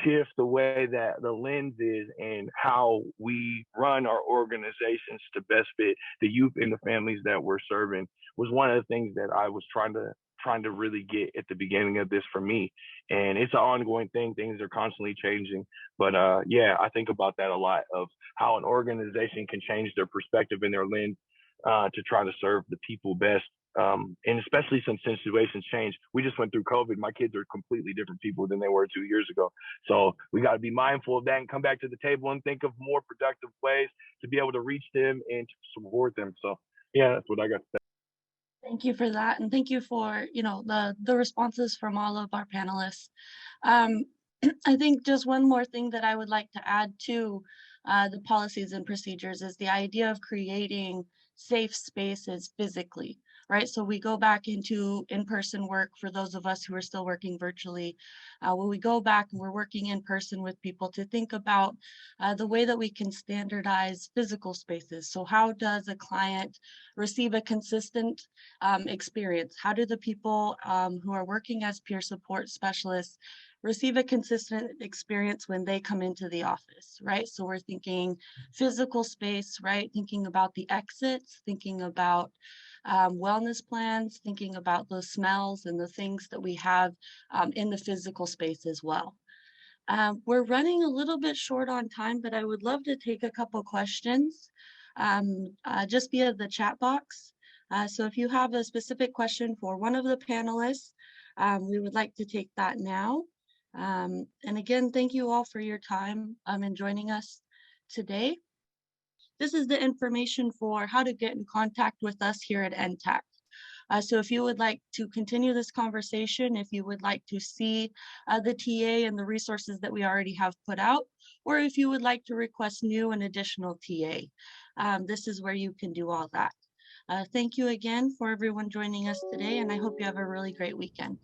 shift the way that the lens is and how we run our organizations to best fit the youth and the families that we're serving was one of the things that I was trying to trying to really get at the beginning of this for me. And it's an ongoing thing. Things are constantly changing. But yeah, I think about that a lot, of how an organization can change their perspective and their lens to try to serve the people best. And especially since situations change. We just went through COVID. My kids are completely different people than they were 2 years ago. So we got to be mindful of that and come back to the table and think of more productive ways to be able to reach them and to support them. So yeah, that's what I got to say. Thank you for that, and thank you for, the responses from all of our panelists. Um, I think just one more thing that I would like to add to the policies and procedures is the idea of creating safe spaces physically, right? So we go back into in-person work for those of us who are still working virtually. When we go back and we're working in person with people, to think about the way that we can standardize physical spaces. So how does a client receive a consistent experience? How do the people who are working as peer support specialists receive a consistent experience when they come into the office, right? So we're thinking physical space, right? Thinking about the exits, thinking about wellness plans, thinking about the smells and the things that we have in the physical space as well. We're running a little bit short on time, but I would love to take a couple questions just via the chat box. So if you have a specific question for one of the panelists, we would like to take that now. And again, thank you all for your time in joining us today. This is the information for how to get in contact with us here at NTAC. So if you would like to continue this conversation, if you would like to see the TA and the resources that we already have put out, or if you would like to request new and additional TA, this is where you can do all that. Thank you again for everyone joining us today, and I hope you have a really great weekend.